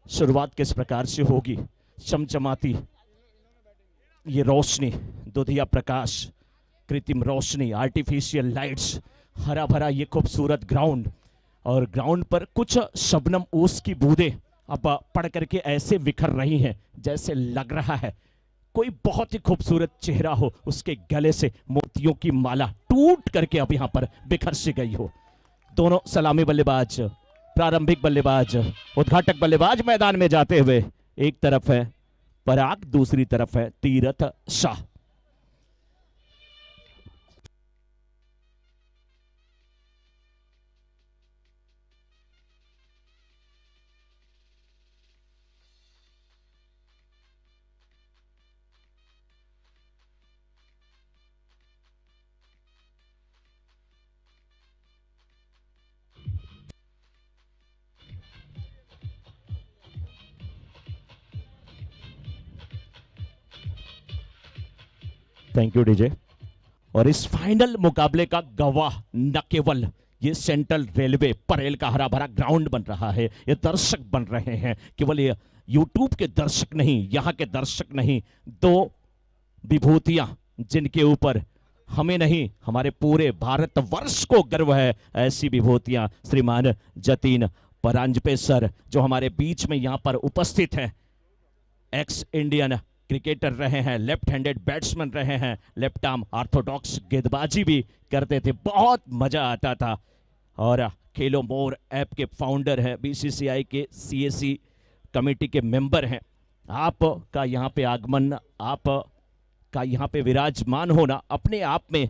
शुरुआत किस प्रकार से होगी। चमचमाती ये रोशनी, दुधिया प्रकाश, कृत्रिम रोशनी, आर्टिफिशियल लाइट्स, हरा भरा ये खूबसूरत ग्राउंड, और ग्राउंड पर कुछ शबनम ओस की बूंदें अब पड़ करके ऐसे बिखर रही हैं जैसे लग रहा है कोई बहुत ही खूबसूरत चेहरा हो, उसके गले से मोतियों की माला टूट करके अब यहां पर बिखर सी गई हो। दोनों सलामी बल्लेबाज, प्रारंभिक बल्लेबाज, उद्घाटक बल्लेबाज मैदान में जाते हुए, एक तरफ है पराग, दूसरी तरफ है Tirath Shah. Thank you DJ. और इस फाइनल मुकाबले का गवाह न केवल ये सेंट्रल रेलवे परेल का हरा भरा ग्राउंड बन रहा है, ये दर्शक बन रहे हैं, केवल ये यूट्यूब के दर्शक नहीं, यहाँ के दर्शक नहीं, दो विभूतियां जिनके ऊपर हमें नहीं हमारे पूरे भारतवर्ष को गर्व है, ऐसी विभूतियां श्रीमान जतीन परांजपे सर जो हमारे बीच में यहाँ पर उपस्थित हैं। एक्स इंडियन क्रिकेटर रहे हैं, लेफ्ट हैंडेड बैट्समैन रहे हैं, लेफ्ट आर्म ऑर्थोडॉक्स गेंदबाजी भी करते थे, बहुत मजा आता था। और खेलो मोर ऐप के फाउंडर हैं, बीसीसीआई के सीएसी कमेटी के मेंबर हैं। आपका यहाँ पे आगमन, आप का यहाँ पे विराजमान होना अपने आप में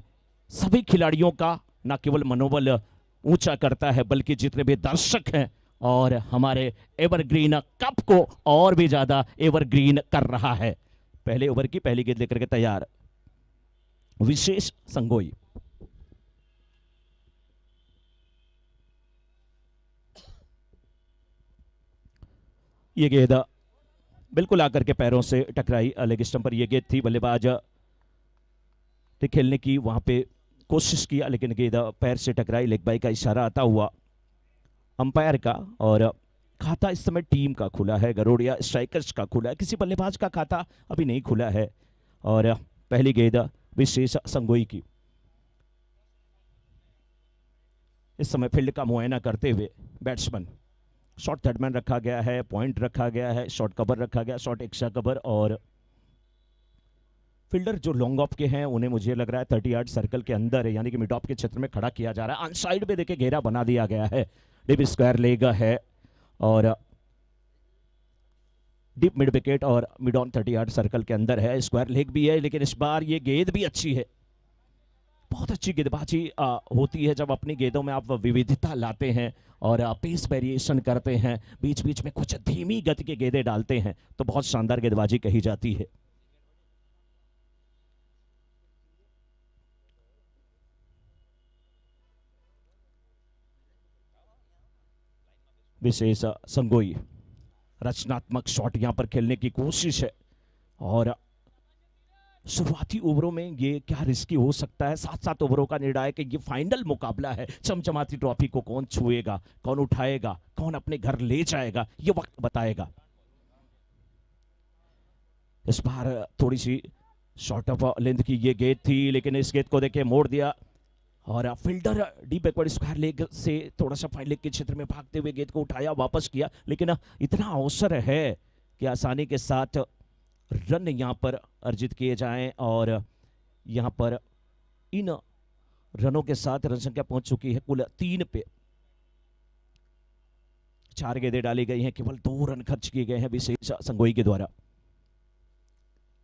सभी खिलाड़ियों का न केवल मनोबल ऊंचा करता है, बल्कि जितने भी दर्शक हैं और हमारे एवरग्रीन कप को और भी ज्यादा एवरग्रीन कर रहा है। पहले ओवर की पहली गेंद लेकर के तैयार विशेष संगोई। ये गेंद बिल्कुल आकर के पैरों से टकराई, लेग स्टंप पर ये गेंद थी। बल्लेबाज ने खेलने की वहां पे कोशिश किया, लेकिन गेंद पैर से टकराई। लेग बाई का इशारा आता हुआ अंपायर का, और खाता इस समय टीम का खुला है, गरोड़िया स्ट्राइकर्स का खुला है, किसी बल्लेबाज का खाता अभी नहीं खुला है। और पहली गेंद विशेष संगोई की। इस समय फील्ड का मुआयना करते हुए बैट्समैन, शॉर्ट थर्ड मैन रखा गया है, पॉइंट रखा गया है, शॉर्ट कवर रखा गया, शॉर्ट एक्स्ट्रा कवर, और फील्डर जो लॉन्ग ऑफ के हैं उन्हें मुझे लग रहा है 30 यार्ड सर्कल के अंदर है, यानी कि मिड ऑफ के क्षेत्र में खड़ा किया जा रहा है। अनसाइड में देखे घेरा बना दिया गया है, डीप स्क्वायर लेग है और डीप मिड विकेट और मिड ऑन 30 यार्ड सर्कल के अंदर है, स्क्वायर लेग भी है। लेकिन इस बार ये गेंद भी अच्छी है, बहुत अच्छी गेंदबाजी होती है जब अपनी गेंदों में आप विविधता लाते हैं और पेस वेरिएशन करते हैं, बीच बीच में कुछ धीमी गति की गेंदें डालते हैं, तो बहुत शानदार गेंदबाजी कही जाती है। विशेष संगोई, रचनात्मक शॉट यहां पर खेलने की कोशिश है, और शुरुआती ओवरों में ये क्या रिस्की हो सकता है। 7-7 ओवरों का निर्णायक ये फाइनल मुकाबला है, चमचमाती ट्रॉफी को कौन छुएगा, कौन उठाएगा, कौन अपने घर ले जाएगा, ये वक्त बताएगा। इस बार थोड़ी सी शॉर्ट ऑफ लेंथ की ये गेंद थी, लेकिन इस गेंद को देखे मोड़ दिया, और fielder deep backward square leg से थोड़ा सा फाइन लेग के क्षेत्र में भागते हुए गेंद को उठाया, वापस किया, लेकिन इतना अवसर है कि आसानी के साथ रन यहां पर अर्जित किए जाएं, और यहां पर इन रनों के साथ रन संख्या पहुंच चुकी है कुल 3 पे। 4 गेंदें डाली गई हैं, केवल 2 रन खर्च किए गए हैं विशेष संगोई के द्वारा।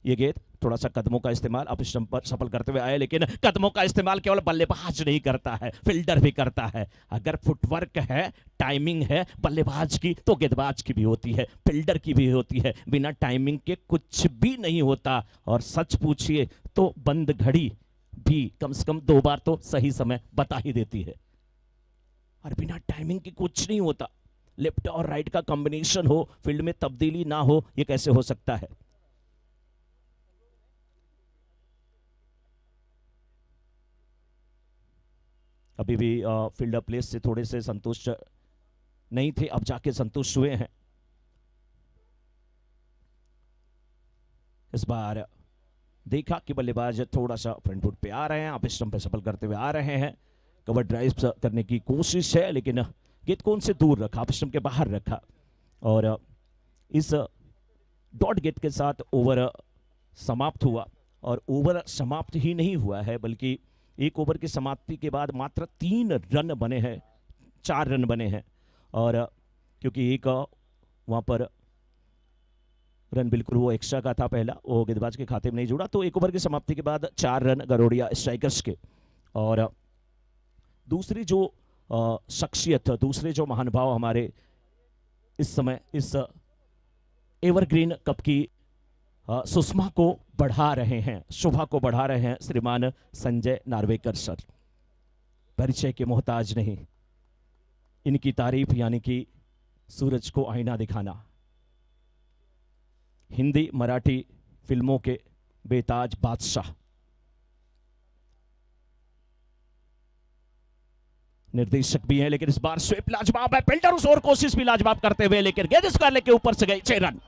ये गेंद थोड़ा सा कदमों का इस्तेमाल अप स्टंप पर सफल करते हुए आए, लेकिन कदमों का इस्तेमाल केवल बल्लेबाज नहीं करता है, फील्डर भी करता है। अगर फुटवर्क है, टाइमिंग है बल्लेबाज की, तो गेंदबाज की भी होती है, फील्डर की भी होती है। बिना टाइमिंग के कुछ भी नहीं होता, और सच पूछिए तो बंद घड़ी भी कम से कम 2 बार तो सही समय बता ही देती है, और बिना टाइमिंग के कुछ नहीं होता। लेफ्ट और राइट का कॉम्बिनेशन हो, फील्ड में तब्दीली ना हो, यह कैसे हो सकता है। अभी भी फील्डर प्लेस से थोड़े से संतुष्ट नहीं थे, अब जाके संतुष्ट हुए हैं। इस बार देखा कि बल्लेबाज थोड़ा सा फ्रंट फुट पे आ रहे हैं, आप स्टंप पे सफल करते हुए आ रहे हैं। कवर ड्राइव करने की कोशिश है, लेकिन गेंद को उनसे दूर रखा, आप स्टंप के बाहर रखा। और इस डॉट गेंद के साथ ओवर समाप्त हुआ। और ओवर समाप्त ही नहीं हुआ है, बल्कि एक ओवर की समाप्ति के बाद मात्र 3 रन बने हैं, 4 रन बने हैं। और क्योंकि एक वहां पर रन बिल्कुल वो एक्स्ट्रा का था, पहला वो गेंदबाज के खाते में नहीं जुड़ा, तो एक ओवर की समाप्ति के बाद 4 रन गरोडिया स्ट्राइकर्स के। और दूसरी जो शख्सियत, दूसरे जो महानुभाव हमारे इस समय इस एवरग्रीन कप की सुषमा को बढ़ा रहे हैं, शोभा को बढ़ा रहे हैं, श्रीमान संजय नार्वेकर सर। परिचय के मोहताज नहीं, इनकी तारीफ यानी कि सूरज को आईना दिखाना। हिंदी मराठी फिल्मों के बेताज बादशाह, निर्देशक भी हैं, लेकिन इस बार स्वीप लाजवाब है। फिल्डर उस और कोशिश भी लाजवाब करते हुए, लेकिन गेंद इस कार्ले के ऊपर से गई, 6 रन।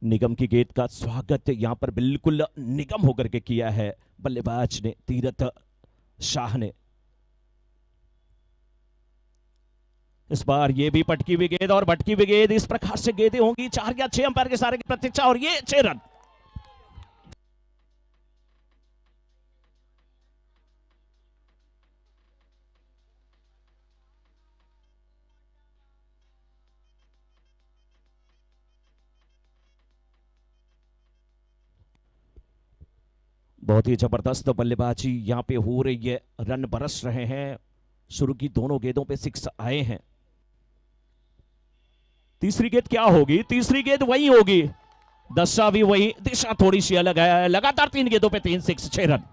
निगम की गेंद का स्वागत यहां पर बिल्कुल निगम होकर के किया है बल्लेबाज ने, तीरथ शाह ने। इस बार ये भी पटकी हुई गेंद और भटकी हुई गेंद, इस प्रकार से गेंदें होंगी 4 या 6 अंपायर के सारे की प्रतीक्षा, और ये 6 रन। बहुत ही जबरदस्त बल्लेबाजी यहां पे हो रही है, रन बरस रहे हैं। शुरू की दोनों गेंदों पे 6 आए हैं। तीसरी गेंद क्या होगी? तीसरी गेंद वही होगी, दशा भी वही, दिशा थोड़ी सी अलग है। लगातार 3 गेंदों पे 3 6, 6 रन।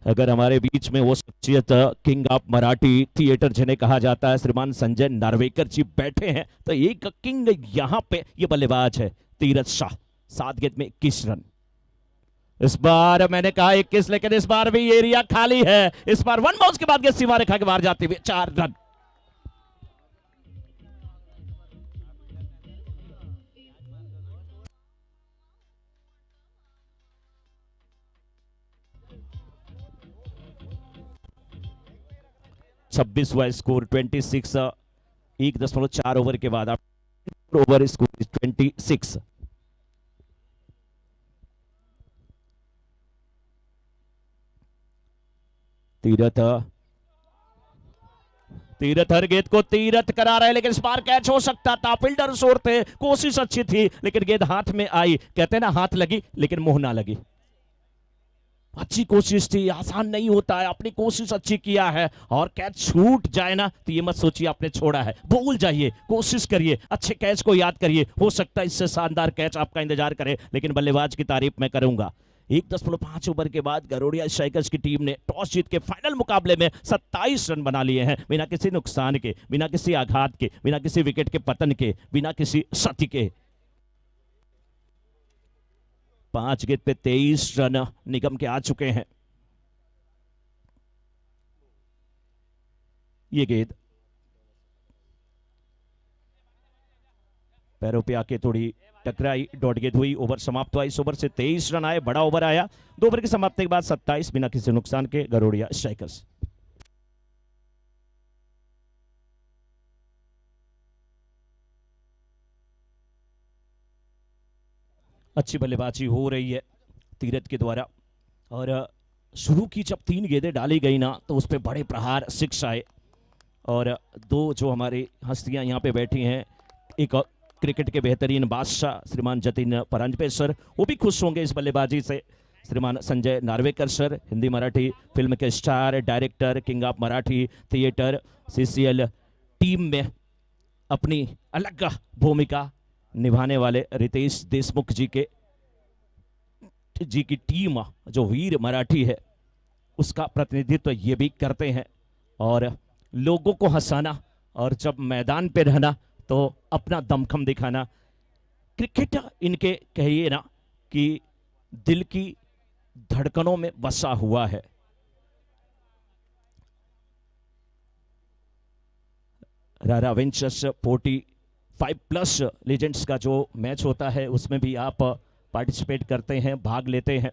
अगर हमारे बीच में वो शख्सियत किंग ऑफ मराठी थिएटर जिन्हें कहा जाता है, श्रीमान संजय नार्वेकर जी बैठे हैं, तो एक किंग यहां पे ये बल्लेबाज है तीरथ शाह। 7 गेंद में 21 रन। इस बार मैंने कहा 21, लेकिन इस बार भी एरिया खाली है। इस बार 1 बाउंस के बाद गेंद सीमा रेखा के बाहर जाते हुए 4 रन। छब्बीस हुआ स्कोर 26, 1.4 ओवर के बाद ओवर स्कोर 26। तीरथ हर गेंद को तीरथ करा रहे, लेकिन इस बार कैच हो सकता था, फील्डर शोर थे, कोशिश अच्छी थी, लेकिन गेंद हाथ में आई। कहते हैं ना, हाथ लगी लेकिन मुंह ना लगी। अच्छी कोशिश थी, आसान नहीं होता है, अपनी कोशिश अच्छी किया है, और कैच छूट जाए ना तो ये मत सोचिए आपने छोड़ा है, भूल जाइए, कोशिश करिए, अच्छे कैच को याद करिए, हो सकता है इससे शानदार कैच आपका इंतजार करे। लेकिन बल्लेबाज की तारीफ मैं करूंगा। 1.5 ओवर के बाद गरोडिया स्ट्राइकर्स की टीम ने टॉस जीत के फाइनल मुकाबले में 27 रन बना लिए हैं, बिना किसी नुकसान के, बिना किसी आघात के, बिना किसी विकेट के पतन के, बिना किसी क्षति के। 5 गेंद पे 23 रन निगम के आ चुके हैं। ये गेंद पैरों पे आके थोड़ी टकराई, डॉट गेंद हुई, ओवर समाप्त हुआ। इस ओवर से 23 रन आए, बड़ा ओवर आया। 2 ओवर की समाप्ति के बाद 27 बिना किसी नुकसान के गरोडिया स्ट्राइकर्स। अच्छी बल्लेबाजी हो रही है तीरथ के द्वारा, और शुरू की जब 3 गेंदें डाली गई ना, तो उस पर बड़े प्रहार 6 आए। और 2 जो हमारी हस्तियां यहाँ पे बैठी हैं, एक क्रिकेट के बेहतरीन बादशाह श्रीमान जतिन परांजपे सर, वो भी खुश होंगे इस बल्लेबाजी से। श्रीमान संजय नार्वेकर सर, हिंदी मराठी फिल्म के star, director, king of Marathi theatre, CCL team में अपनी अलग भूमिका निभाने वाले रितेश देशमुख जी की टीम जो वीर मराठी है उसका प्रतिनिधित्व ये भी करते हैं। और लोगों को हंसाना और जब मैदान पे रहना तो अपना दमखम दिखाना, क्रिकेट इनके कहिए ना कि दिल की धड़कनों में बसा हुआ है। रारा वेंचर्स 45+ लेजेंड्स का जो मैच होता है उसमें भी आप पार्टिसिपेट करते हैं, भाग लेते हैं,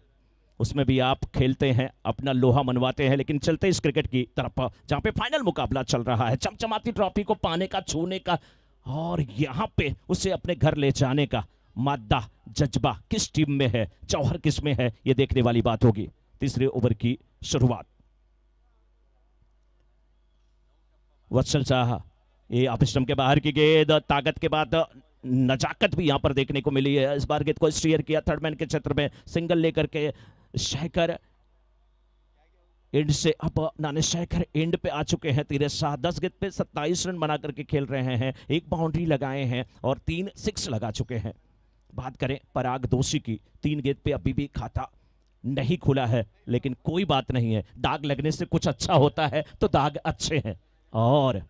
उसमें भी आप खेलते हैं, अपना लोहा मनवाते हैं। लेकिन चलते इस क्रिकेट की तरफ जहां पे फाइनल मुकाबला चल रहा है, चमचमाती ट्रॉफी को पाने का, छूने का और यहां पे उसे अपने घर ले जाने का मादा जज्बा किस टीम में है, जौहर किस में है, ये देखने वाली बात होगी। तीसरे ओवर की शुरुआत, वत्सल शाह, ये ऑफ स्टंप के बाहर की गेंद, ताकत के बाद नजाकत भी यहां पर देखने को मिली है। इस बार गेंद को स्टीयर किया, थर्ड मैन के क्षेत्र में सिंगल लेकर के शेखर एंड से, अब नाने शेखर एंड पे आ चुके हैं। 10 गेंद पे 27 रन बना करके खेल रहे हैं, एक बाउंड्री लगाए हैं और 3 6 लगा चुके हैं। बात करें पराग दोषी की, 3 गेंद पे अभी भी खाता नहीं खुला है, लेकिन कोई बात नहीं है, दाग लगने से कुछ अच्छा होता है तो दाग अच्छे हैं। और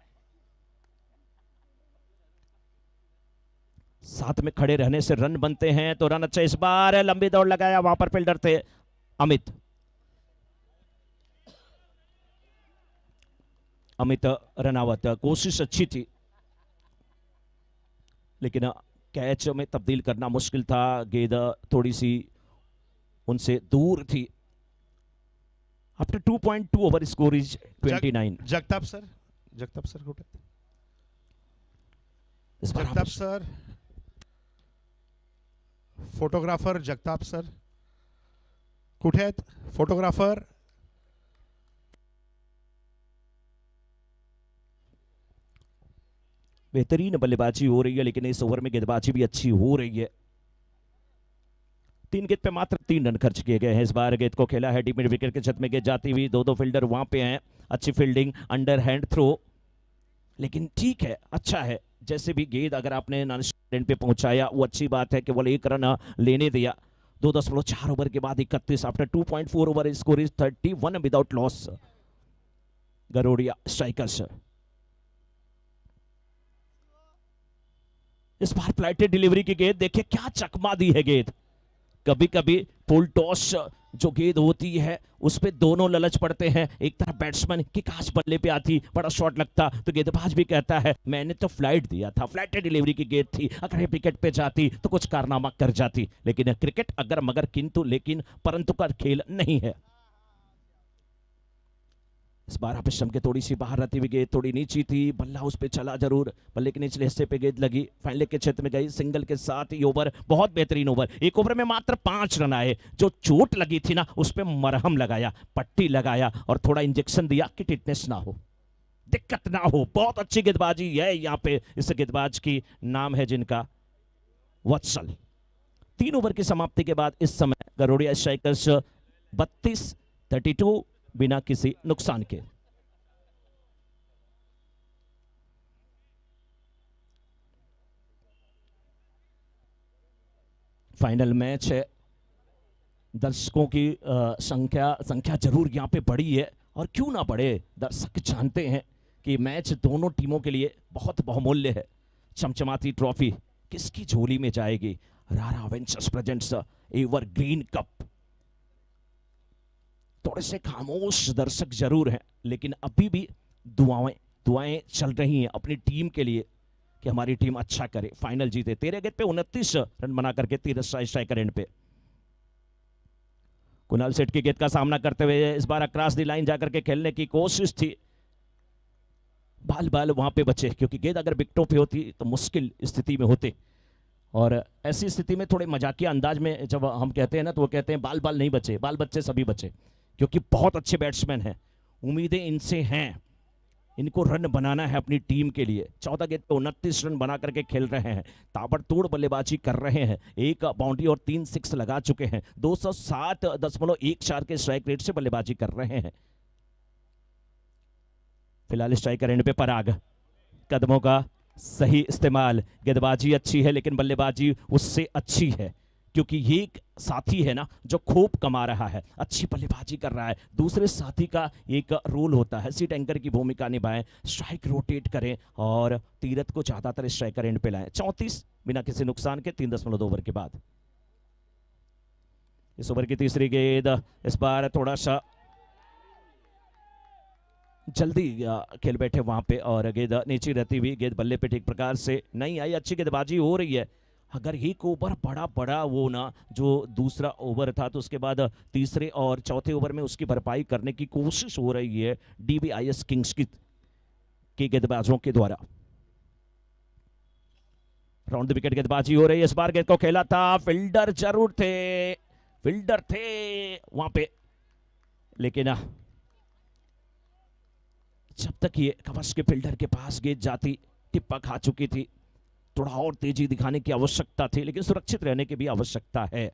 साथ में खड़े रहने से रन बनते हैं, तो रन अच्छा। इस बार लंबी दौड़ लगाया, वहां पर फील्डर थे अमित रनावत, कोशिश अच्छी थी लेकिन कैच में तब्दील करना मुश्किल था, गेंद थोड़ी सी उनसे दूर थी। After 2.2 over score is 29। Jagtap sir कुठे? Jagtap sir, photographer Jagtap sir कुठे आहेत? फोटोग्राफर, बेहतरीन बल्लेबाजी हो रही है, लेकिन इस ओवर में गेंदबाजी भी अच्छी हो रही है। 3 गेंद पे मात्र 3 रन खर्च किए गए हैं। इस बार गेंद को खेला है डीप मिड विकेट के छत में, गेंद जाती हुई, 2 फील्डर वहां पे हैं, अच्छी फील्डिंग, अंडर हैंड थ्रो, लेकिन ठीक है, अच्छा है। जैसे भी गेंद अगर आपने एंड पे पहुंचाया वो अच्छी बात है, केवल 1 रन लेने दिया। 2.4 ओवर के बाद 31 after 2.4 over score is 31 without loss. Garodia strikers, इस बार फ्लाइटेड डिलीवरी की गेंद, देखिए क्या चकमा दी है गेंद। कभी कभी फुल टॉस जो गेंद होती है उस पे दोनों ललच पड़ते हैं, एक तरफ बैट्समैन की काश बल्ले पे आती, बड़ा शॉट लगता, तो गेंदबाज भी कहता है मैंने तो फ्लाइट दिया था, फ्लाइटेड डिलीवरी की गेंद थी, अगर ये विकेट पे जाती तो कुछ कारनामा कर जाती। लेकिन क्रिकेट अगर मगर किंतु लेकिन परंतु का खेल नहीं है। इस बार आप के थोड़ी सी बाहर रहती हुई गेंद थोड़ी नीची थी, बल्ला उस पे चला जरूर, बल्ले के निचले हिस्से पे गेंद लगी, फाइनल के क्षेत्र में गई, सिंगल के साथ ही ओवर, बहुत बेहतरीन ओवर। 1 ओवर में मात्र 5 रन आए, जो चोट लगी थी ना उस पे मरहम लगाया, पट्टी लगाया और थोड़ा इंजेक्शन दिया कि टिटनेस ना हो, दिक्कत ना हो। बहुत अच्छी गेंदबाजी है यहाँ पे, इस गेंदबाज की नाम है जिनका वत्सल। 3 ओवर की समाप्ति के बाद इस समय गरोडिया स्ट्राइकर्स 32 बिना किसी नुकसान के। फाइनल मैच है, दर्शकों की संख्या जरूर यहां पे बढ़ी है, और क्यों ना बढ़े, दर्शक जानते हैं कि मैच दोनों टीमों के लिए बहुत बहुमूल्य है। चमचमाती ट्रॉफी किसकी झोली में जाएगी? रारा वेंचर्स प्रेजेंट्स एवरग्रीन कप। थोड़े से खामोश दर्शक जरूर हैं, लेकिन अभी भी दुआएं चल रही हैं अपनी टीम के लिए कि हमारी टीम अच्छा करे, फाइनल जीते। 13 गेंद पे 29 रन बना करके 13 स्ट्राइकर एंड पे कुणाल सेठ की गेंद का सामना करते हुए इस बार अक्रॉस दी लाइन जाकर के खेलने की कोशिश थी, बाल वहां पे बचे, क्योंकि गेंद अगर विकेटों पे होती तो मुश्किल स्थिति में होते। और ऐसी स्थिति में थोड़े मजाकिया अंदाज में जब हम कहते हैं ना, तो वो कहते हैं बाल नहीं बचे, बाल बच्चे सभी बचे, क्योंकि बहुत अच्छे बैट्समैन हैं, उम्मीदें इनसे हैं, इनको रन बनाना है अपनी टीम के लिए। 14 गेंद पे 29 रन बना करके खेल रहे हैं, ताबड़तोड़ बल्लेबाजी कर रहे हैं, 1 बाउंड्री और 3 6 लगा चुके हैं, 207.14 के स्ट्राइक रेट से बल्लेबाजी कर रहे हैं। फिलहाल स्ट्राइकर एंड पे पराग, कदमों का सही इस्तेमाल। गेंदबाजी अच्छी है लेकिन बल्लेबाजी उससे अच्छी है, क्योंकि ये एक साथी है ना जो खूब कमा रहा है, अच्छी बल्लेबाजी कर रहा है। दूसरे साथी का एक रोल होता है सीट एंकर की भूमिका निभाएं, स्ट्राइक रोटेट करें और तीरथ को ज्यादातर स्ट्राइकर एंड पे लाएं। 34 बिना किसी नुकसान के 3.2 ओवर के बाद। इस ओवर की तीसरी गेंद इस बार थोड़ा सा जल्दी खेल बैठे वहां पे और गेंद नीचे रहती हुई गेंद बल्ले पे ठीक प्रकार से नहीं आई। अच्छी गेंदबाजी हो रही है। अगर एक ओवर बड़ा बड़ा वो ना जो दूसरा ओवर था, तो उसके बाद तीसरे और चौथे ओवर में उसकी भरपाई करने की कोशिश हो रही है डीबीआईएस किंग्स की गेंदबाजों के द्वारा। राउंड द विकेट गेंदबाजी हो रही है। इस बार गेंद को खेला था, फील्डर जरूर थे, फील्डर थे वहां पे, लेकिन जब तक ये कवच के फील्डर के पास गेंद जाती, टिप्पा खा चुकी थी। थोड़ा और तेजी दिखाने की आवश्यकता थी, लेकिन सुरक्षित रहने की भी आवश्यकता है।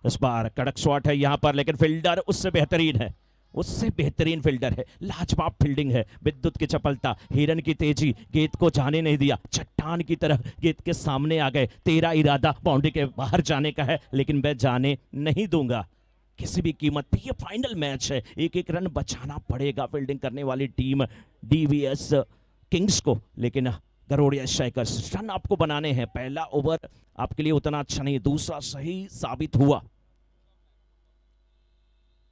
इस बार कड़क शॉट है यहां पर, लेकिन फील्डर उससे बेहतरीन है, उससे बेहतरीन फील्डर है। लाजवाब फील्डिंग है, विद्युत की चपलता, हिरन की तेजी, गेंद को जाने नहीं दिया, चट्टान की तरह गेंद के सामने आ गए। तेरा इरादा बाउंड्री के बाहर जाने का है, लेकिन मैं जाने नहीं दूंगा किसी भी कीमत पे। ये फाइनल मैच है, एक एक रन बचाना पड़ेगा फील्डिंग करने वाली टीम डीवीएस किंग्स को, लेकिन गरोड़िया स्ट्राइकर्स रन आपको बनाने हैं। पहला ओवर आपके लिए उतना अच्छा नहीं, दूसरा सही साबित हुआ।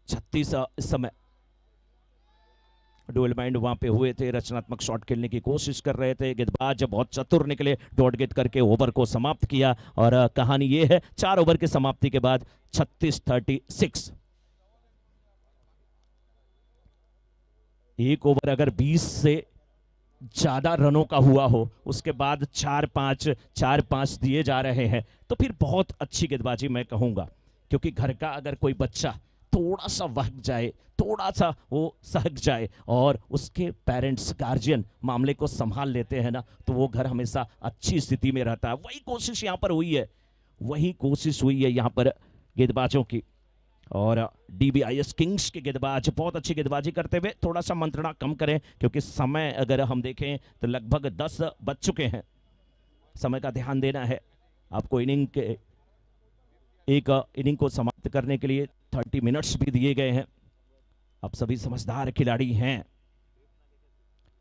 36 इस समय डुअल माइंड वहां पे हुए थे, रचनात्मक शॉट खेलने की कोशिश कर रहे थे। गेंदबाज बहुत चतुर निकले, डॉट गेट करके ओवर को समाप्त किया और कहानी ये है 4 ओवर की समाप्ति के बाद 36-36। एक ओवर अगर 20 से ज्यादा रनों का हुआ हो, उसके बाद 4-5 दिए जा रहे हैं, तो फिर बहुत अच्छी गेंदबाजी मैं कहूंगा। क्योंकि घर का अगर कोई बच्चा थोड़ा सा वहक जाए, थोड़ा सा वो सहक जाए और उसके पेरेंट्स गार्जियन मामले को संभाल लेते हैं ना, तो वो घर हमेशा अच्छी स्थिति में रहता है। वही कोशिश यहां पर हुई है, वही कोशिश हुई है यहां पर गेंदबाजों की। और डीबीआईएस किंग्स के गेंदबाज बहुत अच्छी गेंदबाजी करते हुए थोड़ा सा मंत्रणा कम करें, क्योंकि समय अगर हम देखें तो लगभग 10 बज चुके हैं। समय का ध्यान देना है आपको। एक इनिंग को समाप्त करने के लिए 30 मिनट्स भी दिए गए हैं। आप सभी समझदार खिलाड़ी हैं।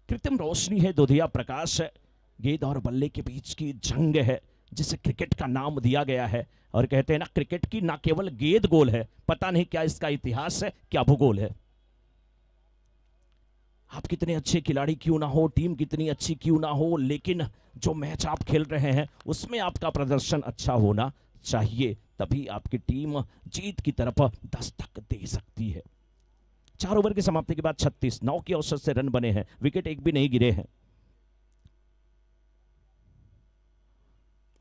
कृत्रिम रोशनी है, दुधिया प्रकाश है, गेंद और बल्ले के बीच की जंग है, जिसे क्रिकेट का नाम दिया गया है। और कहते हैं ना, क्रिकेट की ना केवल गेंद गोल है, पता नहीं क्या इसका इतिहास है, क्या भूगोल है। आप कितने अच्छे खिलाड़ी क्यों ना हो, टीम कितनी अच्छी क्यों ना हो, लेकिन जो मैच आप खेल रहे हैं उसमें आपका प्रदर्शन अच्छा होना चाहिए, तभी आपकी टीम जीत की तरफ दस्तक दे सकती है। 4 ओवर की समाप्ति के बाद 36, 9 की औसत से रन बने हैं, विकेट एक भी नहीं गिरे हैं।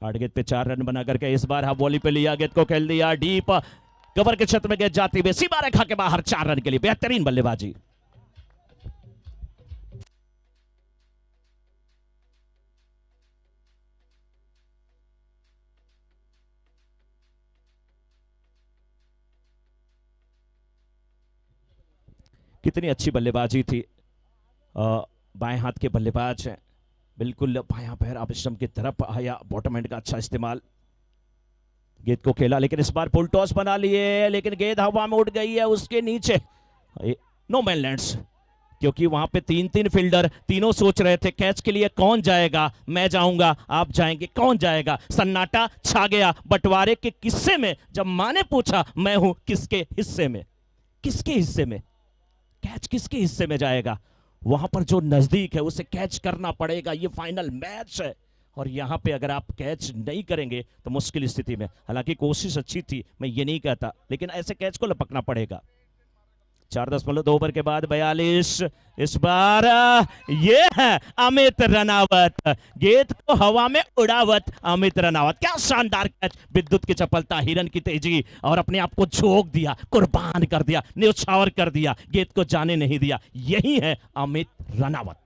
8 गेंद पे 4 रन बना करके इस बार हाफ वॉली पे लिया, गेंद को खेल दिया डीप, कवर के क्षेत्र में गेंद जाती हुई सीमा रेखा के बाहर, 4 रन के लिए बेहतरीन बल्लेबाजी। कितनी अच्छी बल्लेबाजी थी। बाएं हाथ के बल्लेबाज हैं, बिल्कुल बायां पैर अभिश्रम की तरफ आया, बॉटम एंड का अच्छा इस्तेमाल। गेंद को खेला, लेकिन इस बार फुल टॉस बना लिए, लेकिन गेंद हवा में उड़ गई है उसके नीचे, नो मैन लैंड्स। क्योंकि वहां पे 3 फील्डर, तीनों सोच रहे थे कैच के लिए कौन जाएगा, मैं जाऊंगा, आप जाएंगे, कौन जाएगा। सन्नाटा छा गया बंटवारे के किस्से में। जब मां ने पूछा मैं हूं किसके हिस्से में, किसके हिस्से में, कैच किसके हिस्से में जाएगा, वहां पर जो नजदीक है उसे कैच करना पड़ेगा। ये फाइनल मैच है और यहां पे अगर आप कैच नहीं करेंगे तो मुश्किल स्थिति में। हालांकि कोशिश अच्छी थी, मैं ये नहीं कहता, लेकिन ऐसे कैच को लपकना पड़ेगा। 4.2 ओवर के बाद 42। इस बार ये है अमित रनावत, गेंद को हवा में उड़ावत अमित रनावत। क्या शानदार कैच, विद्युत की चपलता, हिरन की तेजी और अपने आप को झोंक दिया, कुर्बान कर दिया, न्यौछावर कर दिया, गेंद को जाने नहीं दिया। यही है अमित रनावत।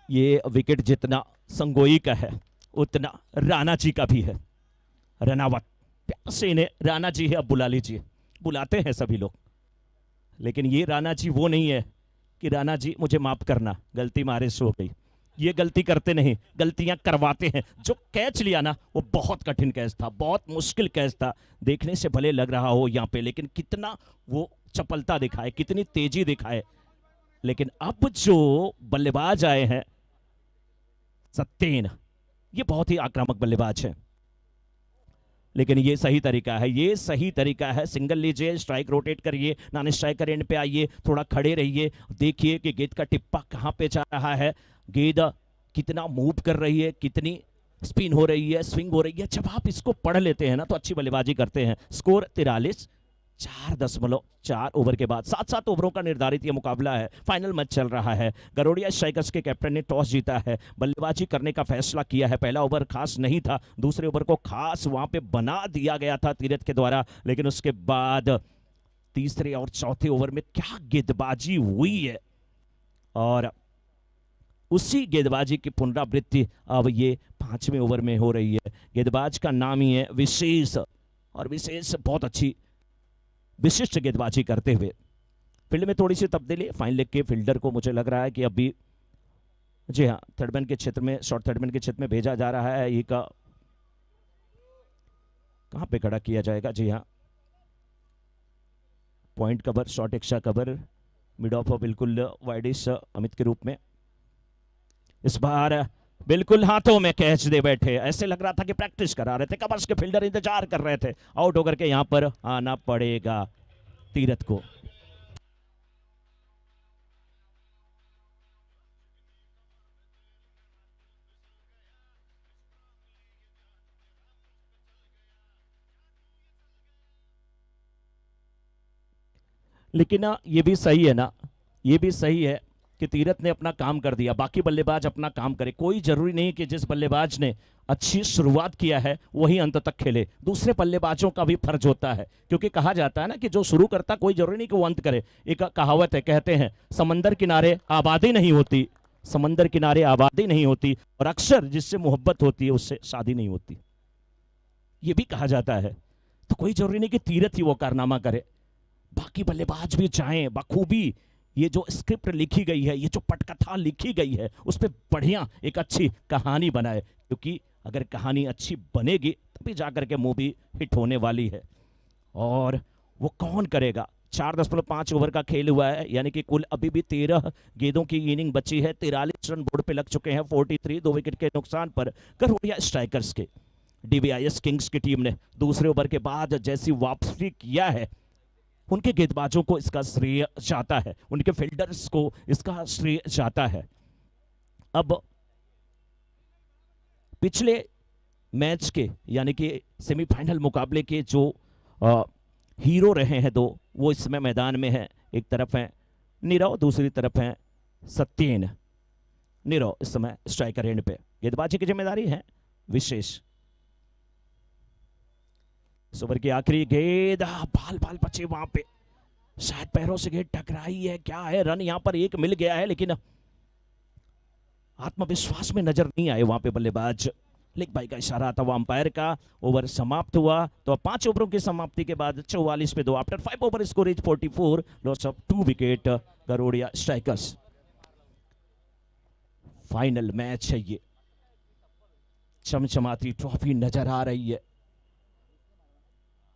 ये विकेट जितना संगोई का है उतना राणा जी का भी है। रनावत, प्यार से इन्हें राणा जी है अब बुला लीजिए, बुलाते हैं सभी लोग, लेकिन ये राणा जी वो नहीं है कि राणा जी मुझे माफ करना, गलती मारे से हो गई। ये गलती करते नहीं, गलतियां करवाते हैं। जो कैच लिया ना वो बहुत कठिन कैच था, बहुत मुश्किल कैच था। देखने से भले लग रहा हो यहाँ पे, लेकिन कितना वो चपलता दिखाए, कितनी तेजी दिखाए। लेकिन अब जो बल्लेबाज आए हैं सत्येन, ये बहुत ही आक्रामक बल्लेबाज है, लेकिन ये सही तरीका है, ये सही तरीका है। सिंगल लीजिए, स्ट्राइक रोटेट करिए, नॉन स्ट्राइकर एंड पे आइए, थोड़ा खड़े रहिए, देखिए कि गेंद का टिप्पा कहां पे जा रहा है, गेंद कितना मूव कर रही है, कितनी स्पिन हो रही है, स्विंग हो रही है। जब आप इसको पढ़ लेते हैं ना तो अच्छी बल्लेबाजी करते हैं। स्कोर 43, 4.4 ओवर के बाद 7-7 ओवरों का निर्धारित यह मुकाबला है। फाइनल मैच चल रहा है। गरोडिया स्ट्राइकर्स के कैप्टन ने टॉस जीता है, बल्लेबाजी करने का फैसला किया है। पहला ओवर खास नहीं था, दूसरे ओवर को खास वहां पे बना दिया गया था तीरथ के द्वारा, लेकिन उसके बाद तीसरे और चौथे ओवर में क्या गेंदबाजी हुई है, और उसी गेंदबाजी की पुनरावृत्ति अब ये 5वें ओवर में हो रही है। गेंदबाज का नाम ही है विशेष, और विशेष बहुत अच्छी विशिष्ट गेंदबाजी करते हुए। फील्ड में थोड़ी सी तब्दीली, फाइन लेग के फील्डर को मुझे लग रहा है कि अभी, जी हाँ, थर्डमैन के क्षेत्र में, शॉर्ट थर्डमैन के क्षेत्र में भेजा जा रहा है। ये कहां पे खड़ा किया जाएगा? जी हाँ, point cover, short extra cover, mid of बिल्कुल वाइडिश अमित के रूप में। इस बार बिल्कुल हाथों में कैच दे बैठे, ऐसे लग रहा था कि प्रैक्टिस करा रहे थे। कवर्स के फील्डर इंतजार कर रहे थे, आउट होकर के यहां पर आना पड़ेगा तीरथ को। लेकिन ना ये भी सही है ना, ये भी सही है कि तीरथ ने अपना काम कर दिया, बाकी बल्लेबाज अपना काम करे। कोई जरूरी नहीं कि जिस बल्लेबाज ने अच्छी शुरुआत किया है वही अंत तक खेले, दूसरे बल्लेबाजों का भी फर्ज होता है, क्योंकि कहा जाता है ना कि जो शुरू करता कोई जरूरी नहीं कि वो अंत करे। एक कहावत है, कहते हैं समंदर किनारे आबादी नहीं होती, समंदर किनारे आबादी नहीं होती, और अक्सर जिससे मोहब्बत होती है उससे शादी नहीं होती, ये भी कहा जाता है। तो कोई जरूरी नहीं कि तीरथ ही वो कारनामा करे, बाकी बल्लेबाज भी चाहें बखूबी। ये जो स्क्रिप्ट लिखी गई है, ये जो पटकथा लिखी गई है, उस पर बढ़िया एक अच्छी कहानी बनाए, क्योंकि अगर कहानी अच्छी बनेगी तभी जाकर के मूवी हिट होने वाली है। और वो कौन करेगा? 4.5 ओवर का खेल हुआ है, यानी कि कुल अभी भी 13 गेंदों की इनिंग बची है। 43 रन बोर्ड पे लग चुके हैं, 43, 2 विकेट के नुकसान पर गरोडिया स्ट्राइकर्स के। डीवीआईएस किंग्स की टीम ने दूसरे ओवर के बाद जैसी वापसी किया है, उनके गेंदबाजों को इसका श्रेय जाता है, उनके फील्डर्स को इसका श्रेय जाता है। अब पिछले मैच के, यानी कि सेमीफाइनल मुकाबले के जो हीरो रहे हैं दो, वो इस समय मैदान में है। एक तरफ है नीरव, दूसरी तरफ है सत्येन। नीरव इस समय स्ट्राइकर एंड पे, गेंदबाजी की जिम्मेदारी है विशेष। इस ओवर की आखिरी गेंद, बाल बाल बचे वहां पे, शायद पैरों से गेंद टकराई है, क्या है? रन यहां पर एक मिल गया है, लेकिन आत्मविश्वास में नजर नहीं आए वहां पे बल्लेबाज। लेग भाई का इशारा था वो अंपायर का। ओवर समाप्त हुआ, तो 5 ओवरों की समाप्ति के बाद 44 पे 2, after 5 over score is 44, loss of 2 wicket Garodia strikers. Final match है ये, चमचमाती ट्रॉफी नजर आ रही है।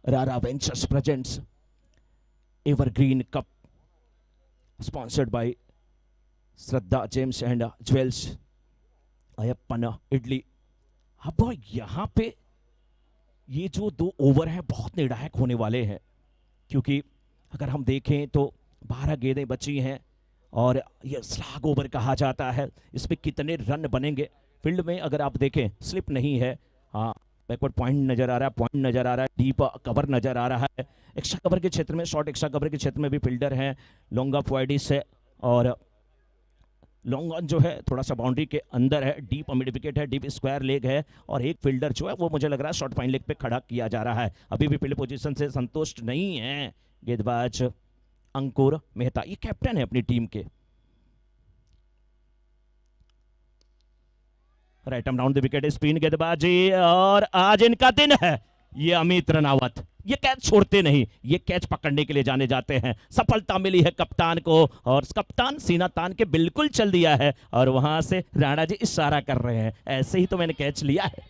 रारा ventures presents evergreen cup, sponsored by Shraddha James and jewels, Ayyappan idli. अब यहां पे ये जो 2 ओवर हैं बहुत निर्णायक होने वाले हैं, क्योंकि अगर हम देखें तो 12 गेंदें बची हैं और ये स्लैग ओवर कहा जाता है। इसमें कितने रन बनेंगे? फील्ड में अगर आप देखें स्लिप नहीं है, हाँ बैकवर्ड पॉइंट नजर आ रहा है, पॉइंट नजर आ रहा है, डीप कवर नजर आ रहा है। एक्स्ट्रा कवर के क्षेत्र में, शॉर्ट एक्स्ट्रा कवर के क्षेत्र में भी फील्डर हैं, लॉन्ग ऑफ वाइडिस है, और लॉन्ग ऑन जो है थोड़ा सा बाउंड्री के अंदर है, डीप मिड विकेट है, डीप स्क्वायर लेग है, और एक फील्डर जो है वो मुझे लग रहा है शॉर्ट फाइन लेग पे खड़ा किया जा रहा है। अभी भी फील्ड पोजीशन से संतुष्ट नहीं है गेंदबाज अंकुर मेहता, ये कैप्टन है अपनी टीम के। Right arm down the wicket, spin गेंदबाजी, और आज इनका दिन है। ये अमित रनावत ये कैच छोड़ते नहीं, ये कैच पकड़ने के लिए जाने जाते हैं। सफलता मिली है कप्तान को, और कप्तान सीना तान के बिल्कुल चल दिया है, और वहां से राणा जी इशारा कर रहे हैं, ऐसे ही तो मैंने कैच लिया है।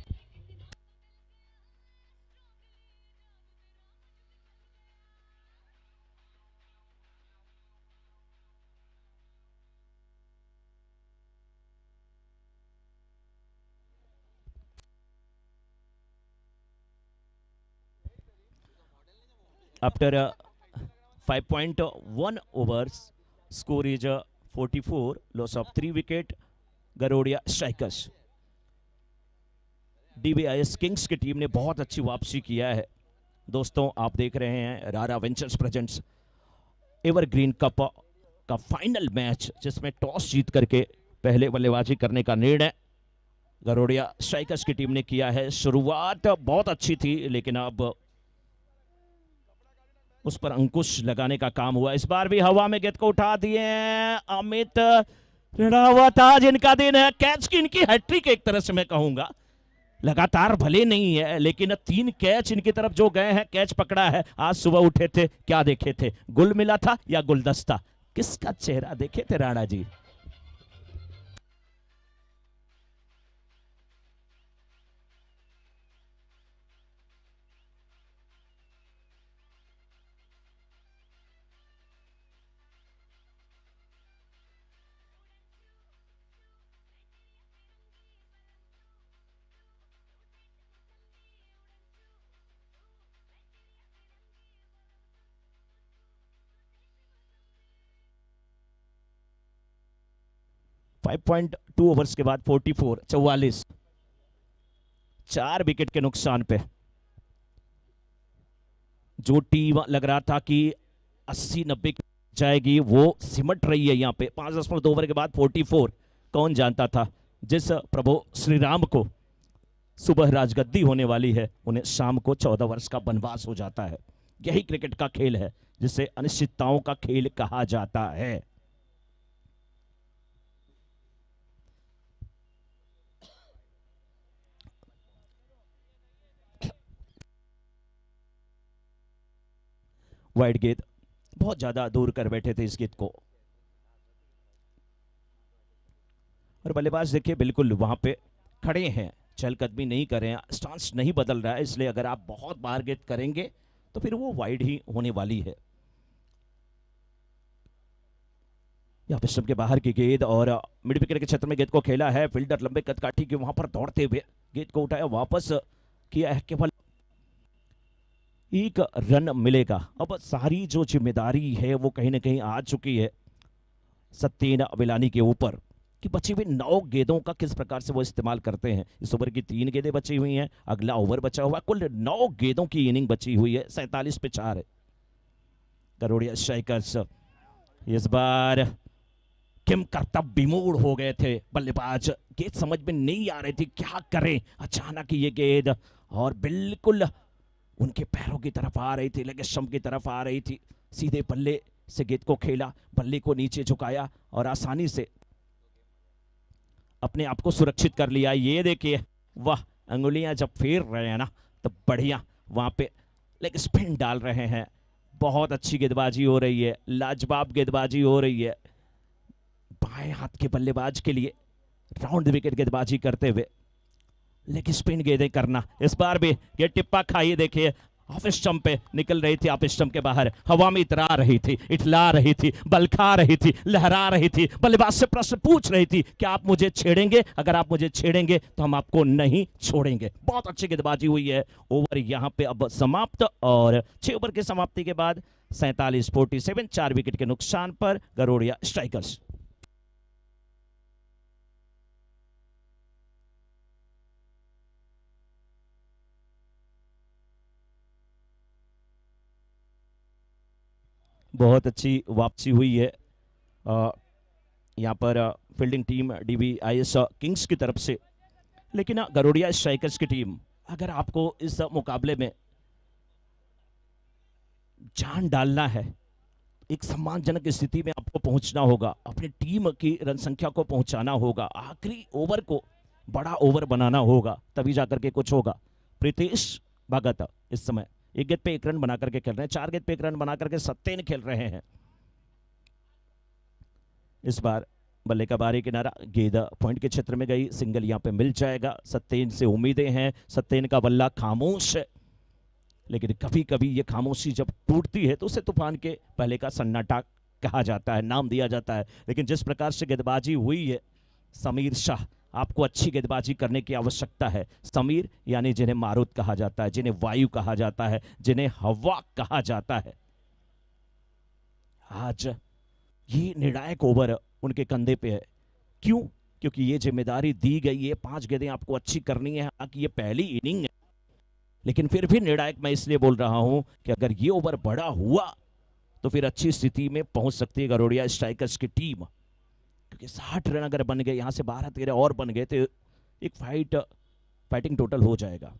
After 5.1 overs, score is 44, loss of 3 wicket, Garodia strikers. DBIS kings की टीम ने बहुत अच्छी वापसी किया है। दोस्तों आप देख रहे हैं रारा वेंचर्स प्रेजेंट्स एवरग्रीन कप का फाइनल मैच, जिसमें टॉस जीत करके पहले बल्लेबाजी करने का निर्णय गरोड़िया स्ट्राइकर्स की टीम ने किया है। शुरुआत बहुत अच्छी थी, लेकिन अब उस पर अंकुश लगाने का काम हुआ। इस बार भी हवा में गेंद को उठा दिए अमित रनावत, आज इनका दिन है। कैच की इनकी हैट्रिक एक तरह से मैं कहूंगा, लगातार भले नहीं है, लेकिन 3 कैच इनकी तरफ जो गए हैं, कैच पकड़ा है। आज सुबह उठे थे, क्या देखे थे, गुल मिला था या गुलदस्ता, किसका चेहरा देखे थे राणा जी? 5.2 ओवर्स के बाद 44 4 विकेट के नुकसान पे जो टीम लग रहा था कि 80-90 जाएगी, वो सिमट रही है यहाँ पे। 5.2 ओवर के बाद 44, कौन जानता था जिस प्रभु श्री राम को सुबह राजगद्दी होने वाली है, उन्हें शाम को 14 वर्ष का वनवास हो जाता है। यही क्रिकेट का खेल है, जिसे अनिश्चितताओं का खेल कहा जाता है। वाइड गेंद, बहुत ज्यादा दूर कर बैठे थे इस गेंद को, और बल्लेबाज देखिए बिल्कुल वहां पे खड़े हैं, चहलकदमी नहीं कर रहे हैं, स्टांस नहीं बदल रहा है। इसलिए अगर आप बहुत बार गेंद करेंगे तो फिर वो वाइड ही होने वाली है। यहाँ पे स्टंप के बाहर की गेंद, और मिड विकेट के क्षेत्र में गेंद को खेला है। फील्डर लंबे कद काठी के वहां पर दौड़ते हुए गेंद को उठाया, वापस किया है, केवल 1 रन मिलेगा। अब सारी जो जिम्मेदारी है वो कहीं ना कहीं आ चुकी है सत्येन अविलानी के ऊपर, कि बची हुई 9 गेंदों का किस प्रकार से वो इस्तेमाल करते हैं। इस ओवर की 3 गेंदें बची हुई हैं, अगला ओवर बचा हुआ, कुल 9 गेंदों की इनिंग बची हुई है। 47 पे 4 है गरोड़िया स्ट्राइकर्स। इस बार किम करतब विमूढ़ हो गए थे बल्लेबाज, गेंद समझ में नहीं आ रही थी क्या करें। अचानक ये गेंद और बिल्कुल उनके पैरों की तरफ आ रही थी, लेग स्टंप की तरफ आ रही थी। सीधे बल्ले से गेंद को खेला, बल्ले को नीचे झुकाया और आसानी से अपने आप को सुरक्षित कर लिया। ये देखिए, वाह, अंगुलियां जब फेर रहे हैं ना तो बढ़िया वहां पे लेग स्पिन डाल रहे हैं। बहुत अच्छी गेंदबाजी हो रही है, लाजवाब गेंदबाजी हो रही है बाएं हाथ के बल्लेबाज के लिए। राउंड विकेट गेंदबाजी करते हुए लेग स्पिन गेंदें करना। इस बार भी ये टिप्पा खाई, देखिए ऑफ स्टंप पे निकल रही थी, ऑफ स्टंप के बाहर हवा में इतरा रही थी, इठला रही थी, बलखा रही थी, लहरा रही थी, बल्लेबाज से प्रश्न पूछ रही थी कि आप मुझे छेड़ेंगे, अगर आप मुझे छेड़ेंगे तो हम आपको नहीं छोड़ेंगे। बहुत अच्छी गेंदबाजी हुई है। ओवर यहां पे अब समाप्त, और 6 ओवर की समाप्ति के बाद 47 4 विकेट के नुकसान पर गरोड़िया स्ट्राइकर्स। बहुत अच्छी वापसी हुई है यहाँ पर फील्डिंग टीम डीबीआईएस किंग्स की तरफ से। लेकिन गरोड़िया स्ट्राइकर्स की टीम, अगर आपको इस मुकाबले में जान डालना है, एक सम्मानजनक स्थिति में आपको पहुंचना होगा, अपनी टीम की रन संख्या को पहुंचाना होगा, आखिरी ओवर को बड़ा ओवर बनाना होगा, तभी जाकर के कुछ होगा। प्रीतेश भगत इस समय 1 गेंद पे 1 रन बना करके खेल रहे हैं, 4 गेंद पे 1 रन बना करके सत्तेन खेल रहे हैं। इस बार बल्ले का बारी किनारा, गेंद पॉइंट के क्षेत्र में गई, सिंगल यहां पे मिल जाएगा। सत्तेन से उम्मीदें हैं, सत्तेन का बल्ला खामोश है, लेकिन कभी कभी ये खामोशी जब टूटती है तो उसे तूफान के पहले का सन्नाटा कहा जाता है, नाम दिया जाता है। लेकिन जिस प्रकार से गेंदबाजी हुई है, समीर शाह, आपको अच्छी गेंदबाजी करने की आवश्यकता है। समीर यानी जिन्हें मारुत कहा जाता है, जिन्हें वायु कहा जाता है, जिन्हें हवा कहा जाता है। आज ये निर्णायक ओवर उनके कंधे पे है। क्यों? क्योंकि ये जिम्मेदारी दी गई है, 5 गेंदें आपको अच्छी करनी है। हालांकि ये पहली इनिंग है, लेकिन फिर भी निर्णायक मैं इसलिए बोल रहा हूं कि अगर ये ओवर बड़ा हुआ तो फिर अच्छी स्थिति में पहुंच सकती है गरोड़िया स्ट्राइकर्स की टीम। क्योंकि 60 रन अगर बन गए, यहां से 12-13 और बन गए तो एक फाइटिंग टोटल हो जाएगा।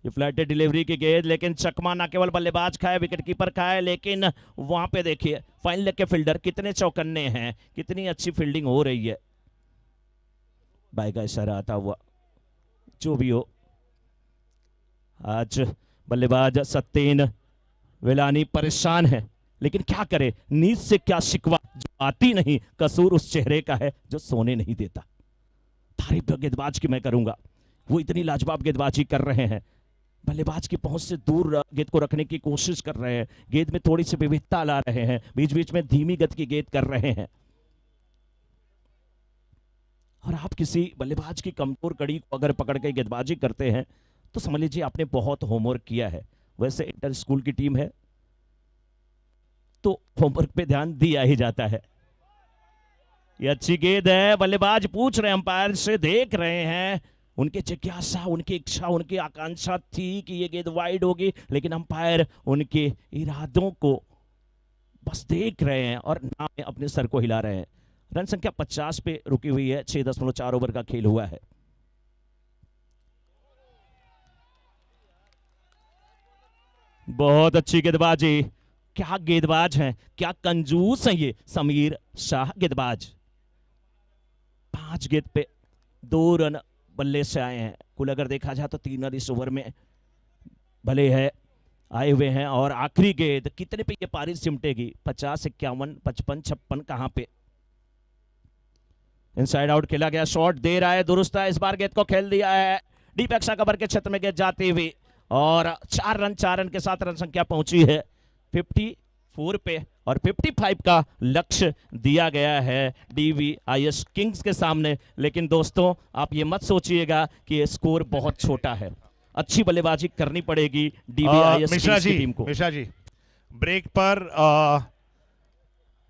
ये फ्लैट डिलीवरी की गेंद, लेकिन चकमा ना केवल बल्लेबाज खाए, विकेट कीपर खाए, लेकिन वहां पे देखिए फाइन लेग के फील्डर कितने चौकन्ने हैं, कितनी अच्छी फील्डिंग हो रही है। बाई का इशारा आता हुआ, जो भी हो, आज बल्लेबाज सत्तेन विलानी परेशान है, लेकिन क्या करे, नींद से क्या शिकवा, जो आती नहीं, कसूर उस चेहरे का है जो सोने नहीं देता। तारीफ गेंदबाज की मैं करूंगा, वो इतनी लाजवाब गेंदबाजी कर रहे हैं, बल्लेबाज की पहुंच से दूर गेंद को रखने की कोशिश कर रहे हैं, गेंद में थोड़ी सी विविधता ला रहे हैं, बीच बीच में धीमी गति की गेंद कर रहे हैं। और आप किसी बल्लेबाज की कमजोर कड़ी को अगर पकड़ के गेंदबाजी करते हैं तो समझ लीजिए आपने बहुत होमवर्क किया है। वैसे इंटर स्कूल की टीम है तो होमवर्क पे ध्यान दिया ही जाता है। ये अच्छी गेंद है, बल्लेबाज पूछ रहे हैं, अंपायर से देख रहे हैं, उनकी जिज्ञासा, उनकी इच्छा, उनकी आकांक्षा थी कि ये गेंद वाइड होगी, लेकिन अंपायर उनके इरादों को बस देख रहे हैं और नाम अपने सर को हिला रहे हैं। रन संख्या 50 पे रुकी हुई है, 6.4 ओवर का खेल हुआ है। बहुत अच्छी गेंदबाजी, क्या गेंदबाज हैं, क्या कंजूस हैं ये समीर शाह गेंदबाज। 5 गेंद पे 2 रन बल्ले से आए हैं। कुल अगर देखा जाए तो 3 रन इस ओवर में भले है आए हुए हैं। और आखिरी गेंद कितने पे ये पारी सिमटेगी? 50, 51, 55, 56, कहां पे? इनसाइड आउट खेला गया, शॉट दे रहा है, दुरुस्त है, इस बार गेंद को खेल दिया है डीप एक्स्ट्रा कवर के क्षेत्र में गेंद जाती हुई, और 4 रन के साथ रन संख्या पहुंची है 54 पे, और 55 का लक्ष्य दिया गया है डीवीआईएस किंग्स के सामने। लेकिन दोस्तों आप ये मत सोचिएगा कि ये स्कोर बहुत छोटा है, अच्छी बल्लेबाजी करनी पड़ेगी डीवीआईएस किंग्स की टीम को। मिश्रा जी, ब्रेक पर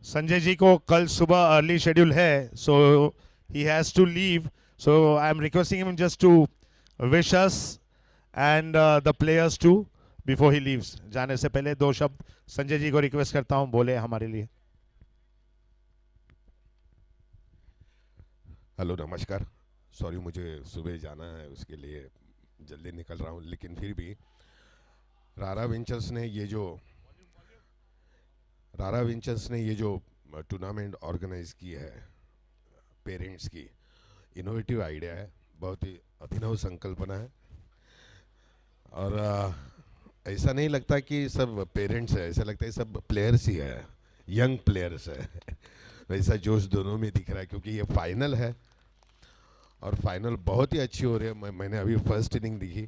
संजय जी को कल सुबह अर्ली शेड्यूल है, so he has to leave, so I am requesting him just to wish us and the players to before he leaves. जाने से पहले 2 शब्द संजय जी को रिक्वेस्ट करता हूं, बोले हमारे लिए। हेलो, नमस्कार। सॉरी, मुझे सुबह जाना है, उसके लिए जल्दी निकल रहा हूं, लेकिन फिर भी रारा वेंचर्स ने ये जो टूर्नामेंट ऑर्गेनाइज की है, पेरेंट्स की, इनोवेटिव आइडिया है, बहुत ही अभिनव संकल्पना है। और ऐसा नहीं लगता कि सब पेरेंट्स है, ऐसा लगता है सब प्लेयर्स ही है, यंग प्लेयर्स है। वैसा जोश दोनों में दिख रहा है, क्योंकि ये फाइनल है और फाइनल बहुत ही अच्छी हो रही है। मैंने अभी फर्स्ट इनिंग देखी,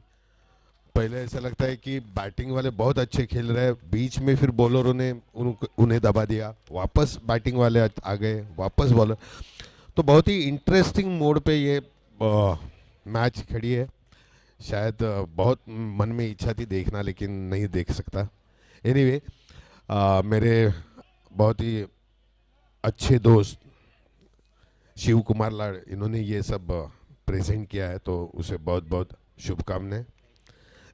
पहले ऐसा लगता है कि बैटिंग वाले बहुत अच्छे खेल रहे हैं, बीच में फिर बॉलरों ने उन्हें दबा दिया, वापस बैटिंग वाले आ गए, वापस बॉलर, तो बहुत ही इंटरेस्टिंग मोड पे ये मैच खड़ी है। शायद बहुत मन में इच्छा थी देखना, लेकिन नहीं देख सकता। एनीवे, मेरे बहुत ही अच्छे दोस्त शिव कुमार लाड़, इन्होंने ये सब प्रेजेंट किया है, तो उसे बहुत बहुत शुभकामनाएं।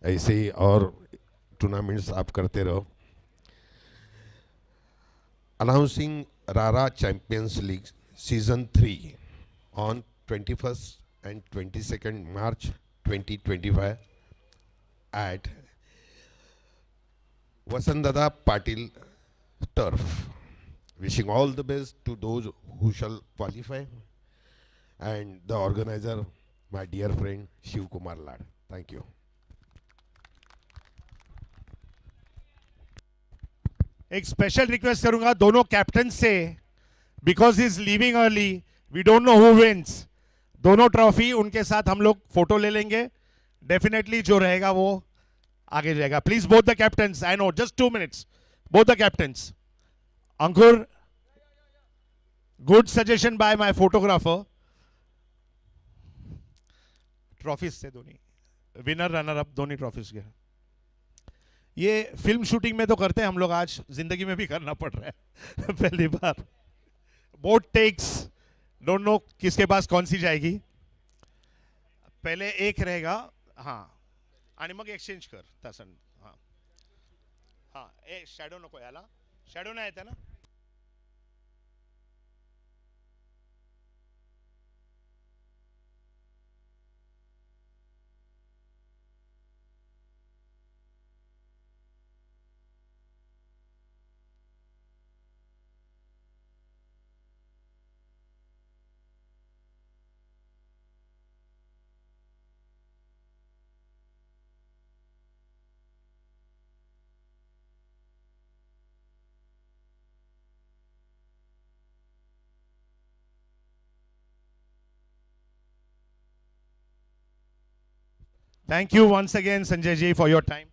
ऐसे ही और टूर्नामेंट्स आप करते रहो। अनाउंसिंग रारा champions league season 3 on 21st and 22nd March 2025 at Vasantdada Patil Turf. Wishing all the best to those who shall qualify. and the organizer, my dear friend Shiv Kumar Lad. Thank you. एक special request करूंगा दोनों captain से, because is leaving early, we don't know who wins. दोनों trophy उनके साथ हम लोग photo ले लेंगे, डेफिनेटली जो रहेगा वो आगे जाएगा। Please both the captains, I know just 2 minutes, both the captains. Ankur, good suggestion by my photographer. Trophies से दोनों विनर रनर अप दोनों ट्रॉफीज के। ये फिल्म शूटिंग में तो करते हैं हम लोग, आज जिंदगी में भी करना पड़ रहा है पहली बार। बोथ टेक्स, डोंट नो किसके पास कौन सी जाएगी। पहले एक रहेगा, हाँ, आणि मग एक्सचेंज कर तसं। हाँ हाँ, ए शॅडो नको याला, शॅडो नाही येते ना। Thank you once again, Sanjay ji, for your time.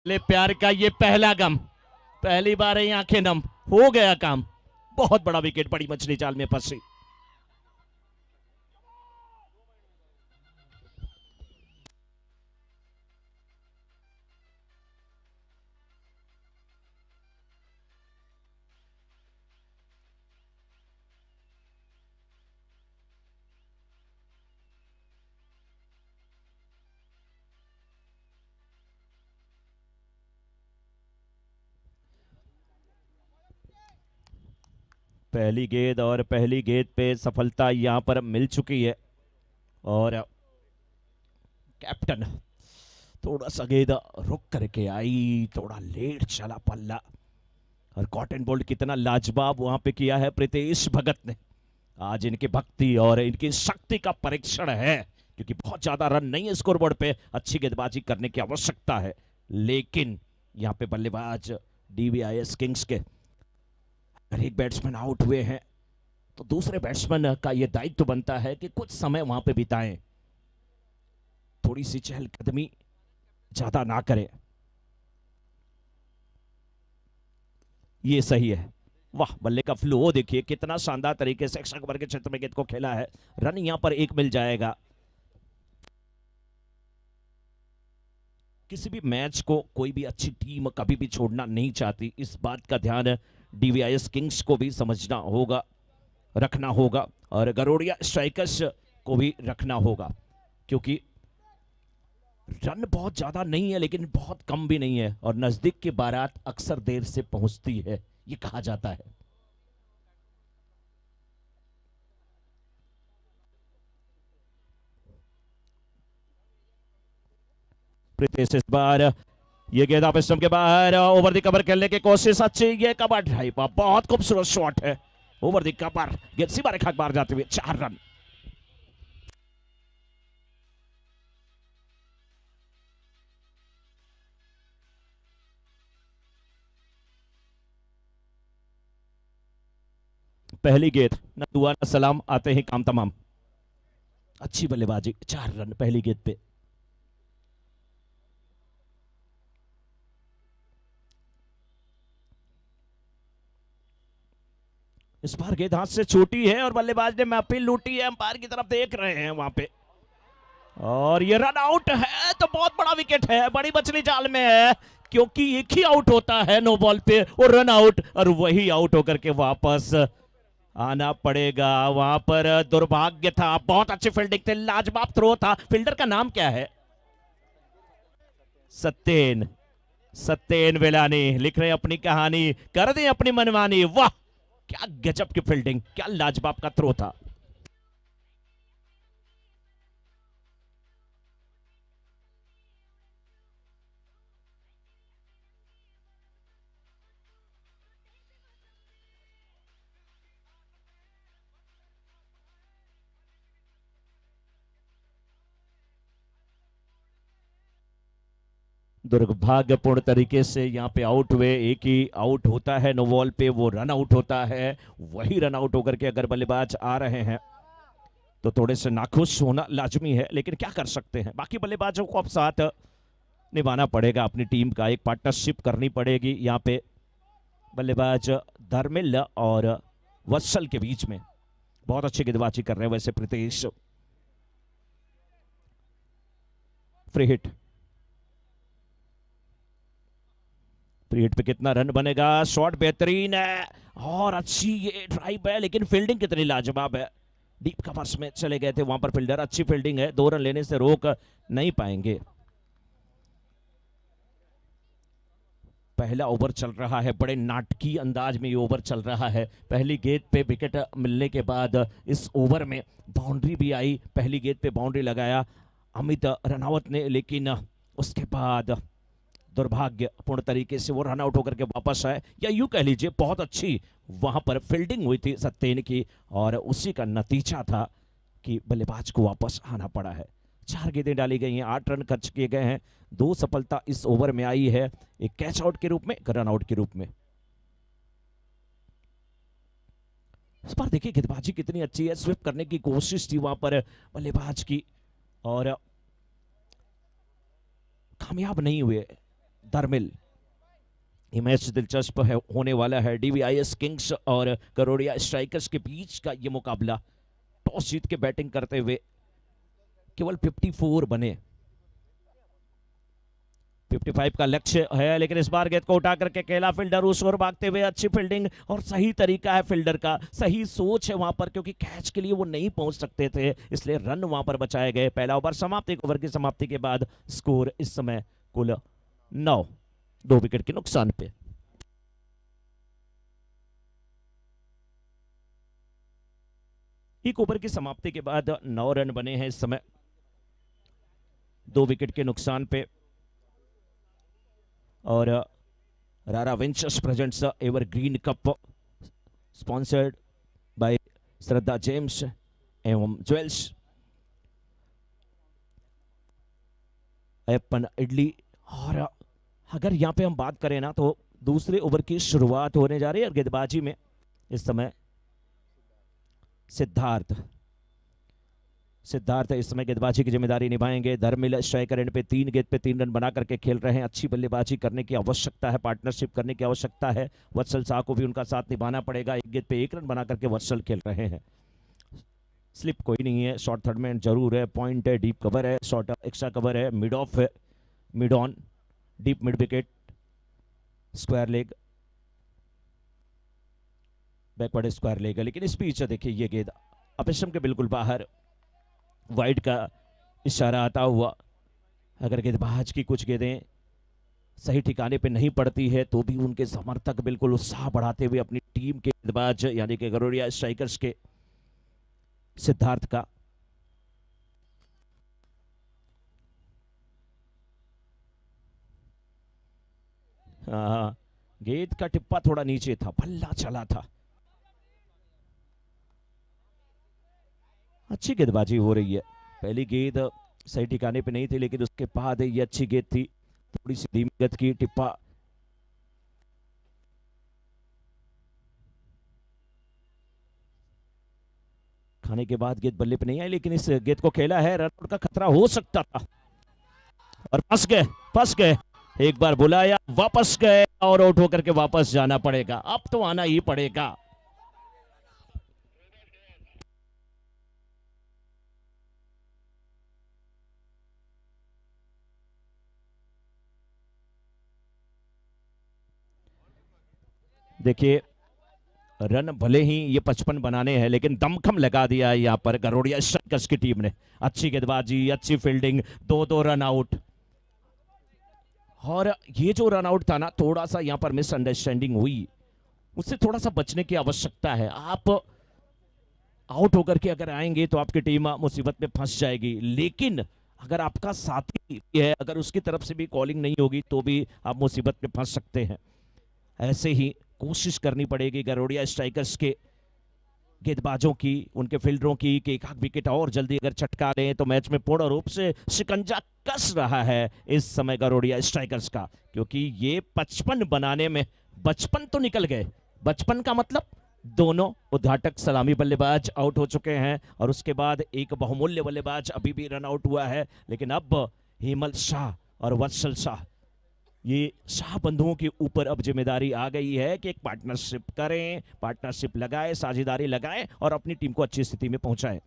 ले प्यार का ये पहला गम, पहली बार ही आंखें नम, हो गया काम। बहुत बड़ा विकेट, बड़ी मछली जाल में फंसी। पहली गेंद और पहली गेंद पे सफलता यहां पर मिल चुकी है और कैप्टन थोड़ा सा गेंद रुक करके आई, थोड़ा लेट चला पल्ला और कॉटन बोल्ट कितना लाजवाब वहां पे किया है प्रीतेश भगत ने। आज इनकी भक्ति और इनकी शक्ति का परीक्षण है, क्योंकि बहुत ज्यादा रन नहीं है स्कोरबोर्ड पे, अच्छी गेंदबाजी करने की आवश्यकता है। लेकिन यहां पे बल्लेबाज डीवीआईएस किंग्स के अगर एक बैट्समैन आउट हुए हैं तो दूसरे बैट्समैन का यह दायित्व बनता है कि कुछ समय वहां पे बिताएं, थोड़ी सी चहलकदमी ज्यादा ना करें। ये सही है, वाह बल्ले का फ्लो देखिए कितना शानदार तरीके से अक्षर कुमार के क्षेत्र में गेंद को खेला है। रन यहां पर एक मिल जाएगा। किसी भी मैच को कोई भी अच्छी टीम कभी भी छोड़ना नहीं चाहती, इस बात का ध्यान डीवीआईएस किंग्स को भी समझना होगा, रखना होगा और गरोड़िया स्ट्राइकर्स को भी रखना होगा, क्योंकि रन बहुत ज्यादा नहीं है लेकिन बहुत कम भी नहीं है और नजदीक की बारात अक्सर देर से पहुंचती है, ये कहा जाता है। प्रीतेश इस बार ये गेंद आप स्टंप के बाहर, ओवर द कवर खेलने की कोशिश अच्छी, ये कवर ड्राइव, बहुत खूबसूरत शॉट है, ओवर द कवर, गेंद सीमा रेखा बाहर जाते हुए 4 रन। पहली गेंद न दुआ न सलाम, आते ही काम तमाम। अच्छी बल्लेबाजी, 4 रन पहली गेंद पे। इस बार गेंद हाथ से छूटी है और बल्लेबाज ने महफिल लूटी है, अंपायर की तरफ देख रहे हैं वहां पे और ये रन आउट है तो बहुत बड़ा विकेट है, बड़ी मछली जाल में है, क्योंकि एक ही आउट होता है नो बॉल पे और रन आउट, और वही आउट होकर के वापस आना पड़ेगा। वहां पर दुर्भाग्य था, बहुत अच्छी फील्डिंग थी, लाजवाब थ्रो था। फील्डर का नाम क्या है? सत्येन, सत्येन वेलानी लिख रहे अपनी कहानी, कर दें अपनी मनमानी। वाह क्या गजब की फील्डिंग, क्या लाजवाब का थ्रो था। दुर्भाग्यपूर्ण तरीके से यहां पे आउट हुए, एक ही आउट होता है नो बॉल पे, वो रन आउट होता है। वही रन आउट होकर के अगर बल्लेबाज आ रहे हैं तो थोड़े से नाखुश होना लाजमी है, लेकिन क्या कर सकते हैं, बाकी बल्लेबाजों को अब साथ निभाना पड़ेगा, अपनी टीम का एक पार्टनरशिप करनी पड़ेगी। यहाँ पे बल्लेबाज धर्मिल और वत्सल के बीच में बहुत अच्छी गेंदबाजी कर रहे हैं वैसे Pritesh. Free hit, free hit पे कितना रन बनेगा? शॉट बेहतरीन है और अच्छी ये ड्राइव है, लेकिन फील्डिंग कितनी लाजवाब है, डीप कवर्स में चले गए थे वहां पर फील्डर, अच्छी फील्डिंग है, 2 रन लेने से रोक नहीं पाएंगे। पहला ओवर चल रहा है, बड़े नाटकीय अंदाज में ये ओवर चल रहा है। पहली गेंद पे विकेट मिलने के बाद इस ओवर में बाउंड्री भी आई, पहली गेंद पे बाउंड्री लगाया अमित रनावत ने, लेकिन उसके बाद दुर्भाग्यपूर्ण तरीके से वो रन आउट होकर के वापस आए, या यूं कह लीजिए बहुत अच्छी वहां पर फील्डिंग हुई थी सत्येन की और उसी का नतीजा था कि बल्लेबाज को वापस आना पड़ा है। 4 गेंदें डाली गई हैं, 8 रन खर्च किए गए हैं, 2 सफलता इस ओवर में आई है, एक कैच आउट के रूप में, एक रन आउट के रूप में। इस बार देखिए गेंदबाजी कितनी अच्छी है, स्विप करने की कोशिश थी वहां पर बल्लेबाज की और कामयाब नहीं हुए। धर्मिल। ये मैच दिलचस्प है, होने वाला है। डीवीआईएस किंग्स और करोड़िया स्ट्राइकर्स के बीच का ये मुकाबला। टॉस जीत के बैटिंग करते हुए केवल 54 बने, 55 का लक्ष्य है, लेकिन इस बार गेंद को उठा करके केला फील्डर उस ओर भागते हुए। अच्छी फील्डिंग और सही तरीका है फील्डर का, सही सोच है वहां पर, क्योंकि कैच के लिए वो नहीं पहुंच सकते थे, इसलिए रन वहां पर बचाए गए। पहला ओवर समाप्त। एक ओवर की समाप्ति के बाद स्कोर इस समय कुल 9, 2 विकेट के नुकसान पे। एक ओवर की समाप्ति के बाद 9 रन बने हैं इस समय, 2 विकेट के नुकसान पे। और रारा ventures presents evergreen cup, sponsored by Shraddha James एवं ज्वेल्स, अयप्पन इडली। और अगर यहाँ पे हम बात करें ना, तो दूसरे ओवर की शुरुआत होने जा रही है। गेंदबाजी में इस समय सिद्धार्थ इस समय गेंदबाजी की जिम्मेदारी निभाएंगे। धर्मिल स्ट्राइकर एंड पे 3 गेंद पे 3 रन बना करके खेल रहे हैं। अच्छी बल्लेबाजी करने की आवश्यकता है, पार्टनरशिप करने की आवश्यकता है। वत्सल शाह को भी उनका साथ निभाना पड़ेगा। 1 गेंद पे 1 रन बना करके वत्सल खेल रहे हैं। स्लिप कोई नहीं है, शॉर्ट थर्ड में जरूर है, पॉइंट है, डीप कवर है, शॉर्ट एक्स्ट्रा कवर है, मिड ऑफ है, mid on, deep mid wicket, square leg, backward square leg है। लेकिन इस बीच देखिए ये गेंद अपेशम के बिल्कुल बाहर, वाइड का इशारा आता हुआ। अगर गेंदबाज की कुछ गेंदें सही ठिकाने पे नहीं पड़ती है तो भी उनके समर्थक बिल्कुल उत्साह बढ़ाते हुए अपनी टीम के गेंदबाज यानी कि गरोड़िया स्ट्राइकर्स के सिद्धार्थ का गेंद का टिप्पा थोड़ा नीचे था, भल्ला चला था। अच्छी गेंदबाजी हो रही है। पहली गेंद सही ठिकाने पे नहीं थी, लेकिन उसके बाद ये अच्छी गेंद थी, थोड़ी सी धीमी गति की, टिप्पा खाने के बाद गेंद बल्ले पे नहीं आई, लेकिन इस गेंद को खेला है, रन आउट का खतरा हो सकता था और फंस गए। एक बार बुलाया, वापस गए और आउट होकर के वापस जाना पड़ेगा। अब तो आना ही पड़ेगा। देखिए रन भले ही ये 55 बनाने हैं, लेकिन दमखम लगा दिया है यहाँ पर गरोड़िया स्ट्राइकर्स की टीम ने। अच्छी गेंदबाजी, अच्छी फील्डिंग, 2-2 रन आउट। और ये जो रन आउट था ना, थोड़ा सा यहाँ पर मिसअंडरस्टैंडिंग हुई, उससे थोड़ा सा बचने की आवश्यकता है। आप आउट होकर के अगर आएंगे तो आपकी टीम मुसीबत में फंस जाएगी, लेकिन अगर आपका साथी है, अगर उसकी तरफ से भी कॉलिंग नहीं होगी तो भी आप मुसीबत में फंस सकते हैं। ऐसे ही कोशिश करनी पड़ेगी गरोड़िया स्ट्राइकर्स के गेंदबाजों की, उनके फील्डरों की, कि एक विकेट और जल्दी अगर चटका लें तो मैच में पूर्ण रूप से शिकंजा कस रहा है इस समय गरोड़िया स्ट्राइकर्स का, क्योंकि ये 55 बनाने में 55 तो निकल गए। 55 का मतलब दोनों उद्घाटक सलामी बल्लेबाज आउट हो चुके हैं और उसके बाद एक बहुमूल्य बल्लेबाज अभी भी रन आउट हुआ है। लेकिन अब हेमल शाह और वत्सल शाह, ये शाह बंधुओं के ऊपर अब जिम्मेदारी आ गई है कि एक पार्टनरशिप करें, पार्टनरशिप लगाएं, साझेदारी लगाएं और अपनी टीम को अच्छी स्थिति में पहुंचाएं।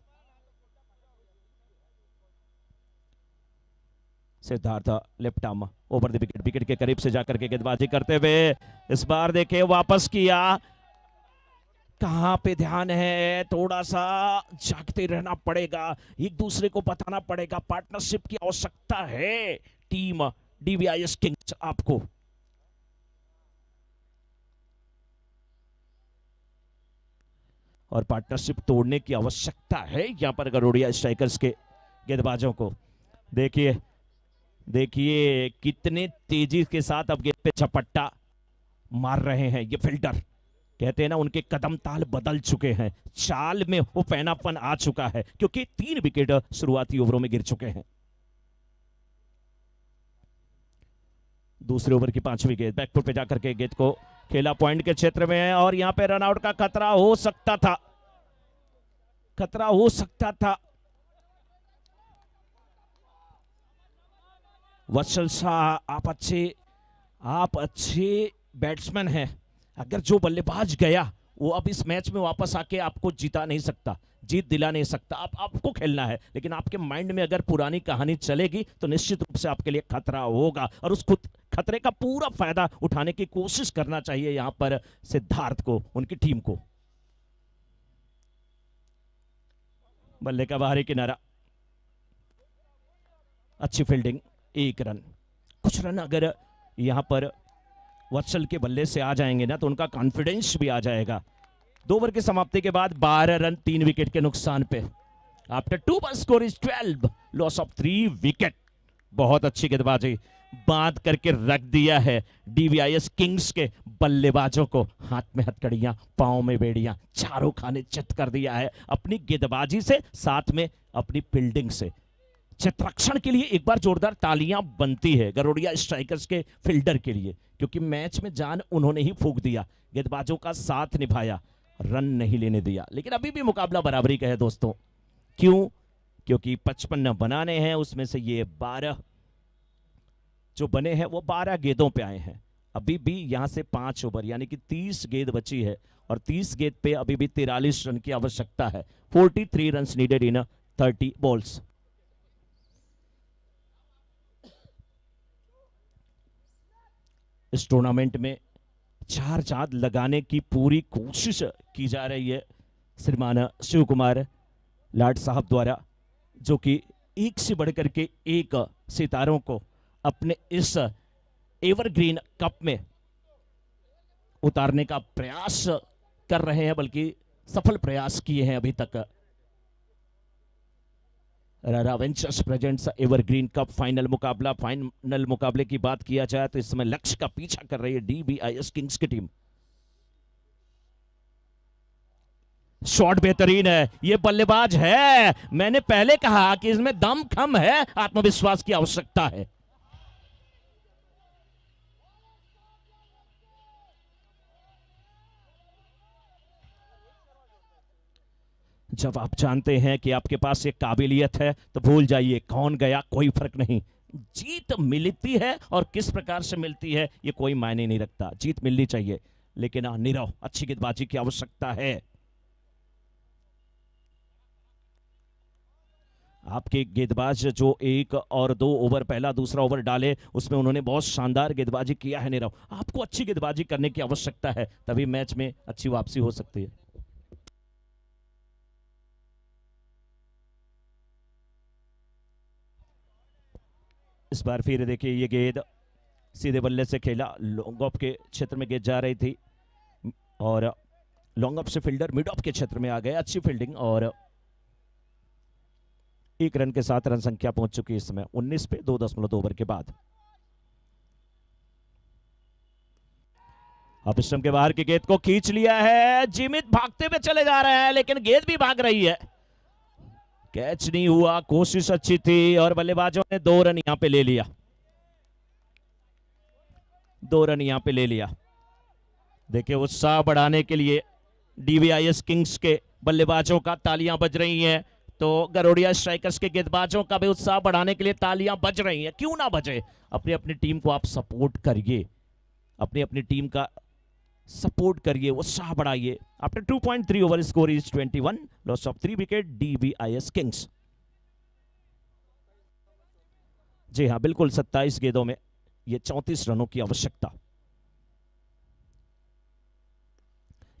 Siddharth left arm over the wicket, wicket के करीब से जाकर के गेंदबाजी करते हुए इस बार देखिए वापस किया। कहां पे ध्यान है, थोड़ा सा जागते रहना पड़ेगा, एक दूसरे को बताना पड़ेगा, पार्टनरशिप की आवश्यकता है टीम डीवीआईएस किंग्स आपको। और पार्टनरशिप तोड़ने की आवश्यकता है यहां पर गरोड़िया स्ट्राइकर्स के गेंदबाजों को। देखिए देखिए कितने तेजी के साथ अब गेंद पे झपट्टा मार रहे हैं ये फील्डर। कहते हैं ना, उनके कदम ताल बदल चुके हैं, चाल में वो पैनापन आ चुका है, क्योंकि 3 विकेट शुरुआती ओवरों में गिर चुके हैं। दूसरे ओवर की 5वीं गेंद, बैकफुट पे जाकर के गेंद को खेला पॉइंट के क्षेत्र में और यहां पे रनआउट का खतरा हो सकता था, खतरा हो सकता था। वत्सल शाह, आप अच्छे आप अच्छे बैट्समैन हैं, अगर जो बल्लेबाज गया वो अब इस मैच में वापस आके आपको जिता नहीं सकता, जीत दिला नहीं सकता। आपको खेलना है, लेकिन आपके माइंड में अगर पुरानी कहानी चलेगी तो निश्चित रूप से आपके लिए खतरा होगा, और उस खतरे का पूरा फायदा उठाने की कोशिश करना चाहिए यहां पर सिद्धार्थ को, उनकी टीम को। बल्ले का बाहरी किनारा, अच्छी फील्डिंग, 1 रन। कुछ रन अगर यहां पर वत्सल के बल्ले से आ जाएंगे ना तो उनका कॉन्फिडेंस भी आ जाएगा। 2 ओवर की समाप्ति के बाद 12 रन 3 विकेट के नुकसान पे। After 2 ball score is 12, loss of 3 wicket. बहुत अच्छी गेंदबाजी, बांध करके रख दिया है डीवीआईएस किंग्स के बल्लेबाजों को। हाथ में हथकड़ियां, पांव में बेड़ियां, चारों खाने चित कर दिया है अपनी गेंदबाजी से, साथ में अपनी फील्डिंग से। चित्ररक्षण के लिए एक बार जोरदार तालियां बनती है गरोडिया स्ट्राइकर्स के फील्डर के लिए, क्योंकि मैच में जान उन्होंने ही फूंक दिया, गेंदबाजों का साथ निभाया, रन नहीं लेने दिया। लेकिन अभी भी मुकाबला बराबरी का है दोस्तों। क्यों? क्योंकि 55 बनाने हैं, उसमें से ये 12 जो बने हैं वो 12 गेंदों पे आए हैं। अभी भी यहां से 5 ओवर यानी कि 30 गेंद बची है, और 30 गेंद पे अभी भी 43 रन की आवश्यकता है। 43 रन नीडेड इन 30 बॉल्स। इस टूर्नामेंट में 4 चांद लगाने की पूरी कोशिश की जा रही है श्रीमान शिव कुमार लाड साहब द्वारा, जो कि एक से बढ़कर के एक सितारों को अपने इस एवरग्रीन कप में उतारने का प्रयास कर रहे हैं, बल्कि सफल प्रयास किए हैं अभी तक। रारा ventures presents evergreen cup final मुकाबला। फाइनल मुकाबले की बात किया जाए तो इस समय लक्ष्य का पीछा कर रही है डीबीआईएस किंग्स की टीम। शॉट बेहतरीन है, ये बल्लेबाज है, मैंने पहले कहा कि इसमें दम कम है, आत्मविश्वास की आवश्यकता है। जब आप जानते हैं कि आपके पास एक काबिलियत है तो भूल जाइए कौन गया, कोई फर्क नहीं। जीत मिलती है और किस प्रकार से मिलती है ये कोई मायने नहीं रखता, जीत मिलनी चाहिए, लेकिन नीरव अच्छी गेंदबाजी की आवश्यकता है। आपके गेंदबाज जो 1 और 2 ओवर, पहला दूसरा ओवर डाले, उसमें उन्होंने बहुत शानदार गेंदबाजी किया है नीरव। आपको अच्छी गेंदबाजी करने की आवश्यकता है, तभी मैच में अच्छी वापसी हो सकती है। इस बार फिर देखिए ये गेंद सीधे बल्ले से खेला, लॉन्ग ऑफ के क्षेत्र में गेंद जा रही थी, और लॉन्ग ऑफ से फील्डर मिड ऑफ के क्षेत्र में आ गए। अच्छी फील्डिंग, और 1 रन के साथ रन संख्या पहुंच चुकी है इस समय 19 पे 2.2 ओवर के बाद। अब स्टंप के बाहर की गेंद को खींच लिया है, जीमित भागते हुए चले जा रहे हैं, लेकिन गेंद भी भाग रही है, कैच नहीं हुआ। कोशिश अच्छी थी और बल्लेबाजों ने 2 रन यहां पे ले लिया, 2 रन यहां पे ले लिया। देखिए उत्साह बढ़ाने के लिए डीवीआईएस किंग्स के बल्लेबाजों का तालियां बज रही हैं, तो गरोडिया स्ट्राइकर्स के गेंदबाजों का भी उत्साह बढ़ाने के लिए तालियां बज रही हैं। क्यों ना बजे, अपनी अपनी टीम को आप सपोर्ट करिए, अपनी अपनी टीम का सपोर्ट करिए, उत्साह बढ़ाइए। After 2.3 over score is 21, loss of 3 wicket DBIS kings. जी हां बिल्कुल, 27 गेंदों में ये 34 रनों की आवश्यकता।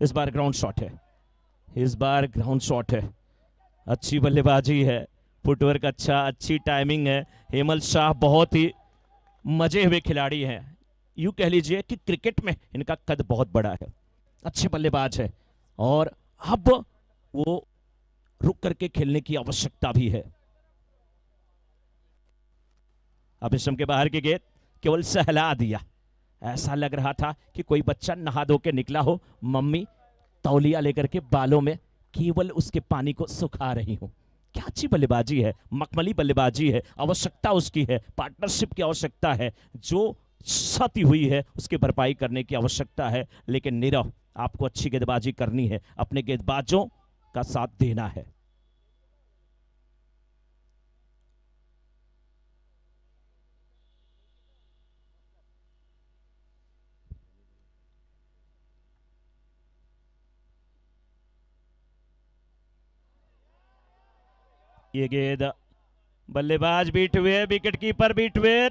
इस बार ग्राउंड शॉट है, इस बार ग्राउंड शॉट है, अच्छी बल्लेबाजी है, फुटवर्क अच्छा, अच्छी टाइमिंग है। हेमल शाह बहुत ही मजे हुए खिलाड़ी हैं, यूं कह लीजिए कि क्रिकेट में इनका कद बहुत बड़ा है, अच्छे बल्लेबाज है, और अब वो रुक करके खेलने की आवश्यकता भी है। अब स्टंप के बाहर की गेंद केवल सहला दिया, ऐसा लग रहा था कि कोई बच्चा नहा धो के निकला हो, मम्मी तौलिया लेकर के बालों में केवल उसके पानी को सुखा रही हूं। क्या अच्छी बल्लेबाजी है, मखमली बल्लेबाजी है, आवश्यकता उसकी है, पार्टनरशिप की आवश्यकता है, जो क्षति हुई है उसकी भरपाई करने की आवश्यकता है। लेकिन नीरव आपको अच्छी गेंदबाजी करनी है, अपने गेंदबाजों का साथ देना है। ये गेंद बल्लेबाज बीट हुए, विकेट कीपर बीट हुए,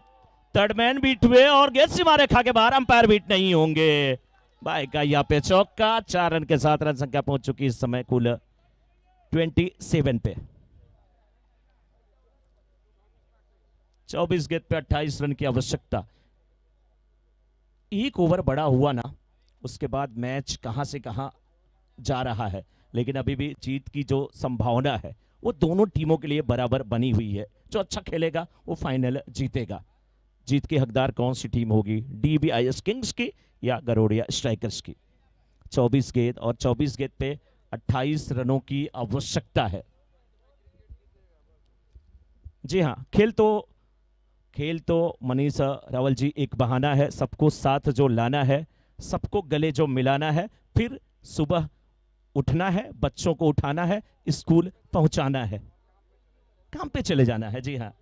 थर्डमैन बीट हुए और गेंद सीमा रेखा के बाहर, अंपायर बीट नहीं होंगे। भाई का यहाँ पे चौका, 4 रन के साथ रन संख्या पहुंच चुकी इस समय कुल 27 पे। 24 गेंद पे 28 रन की आवश्यकता। एक ओवर बड़ा हुआ ना, उसके बाद मैच कहां से कहां जा रहा है, लेकिन अभी भी जीत की जो संभावना है वो दोनों टीमों के लिए बराबर बनी हुई है। जो अच्छा खेलेगा वो फाइनल जीतेगा। जीत के हकदार कौन सी टीम होगी, DBIS किंग्स की या गरोडिया स्ट्राइकर्स की। 24 गेंद और 24 गेंद पे 28 रनों की आवश्यकता है। जी हाँ, खेल तो मनीष रावल जी एक बहाना है, सबको साथ जो लाना है, सबको गले जो मिलाना है, फिर सुबह उठना है, बच्चों को उठाना है, स्कूल पहुंचाना है, काम पे चले जाना है। जी हाँ,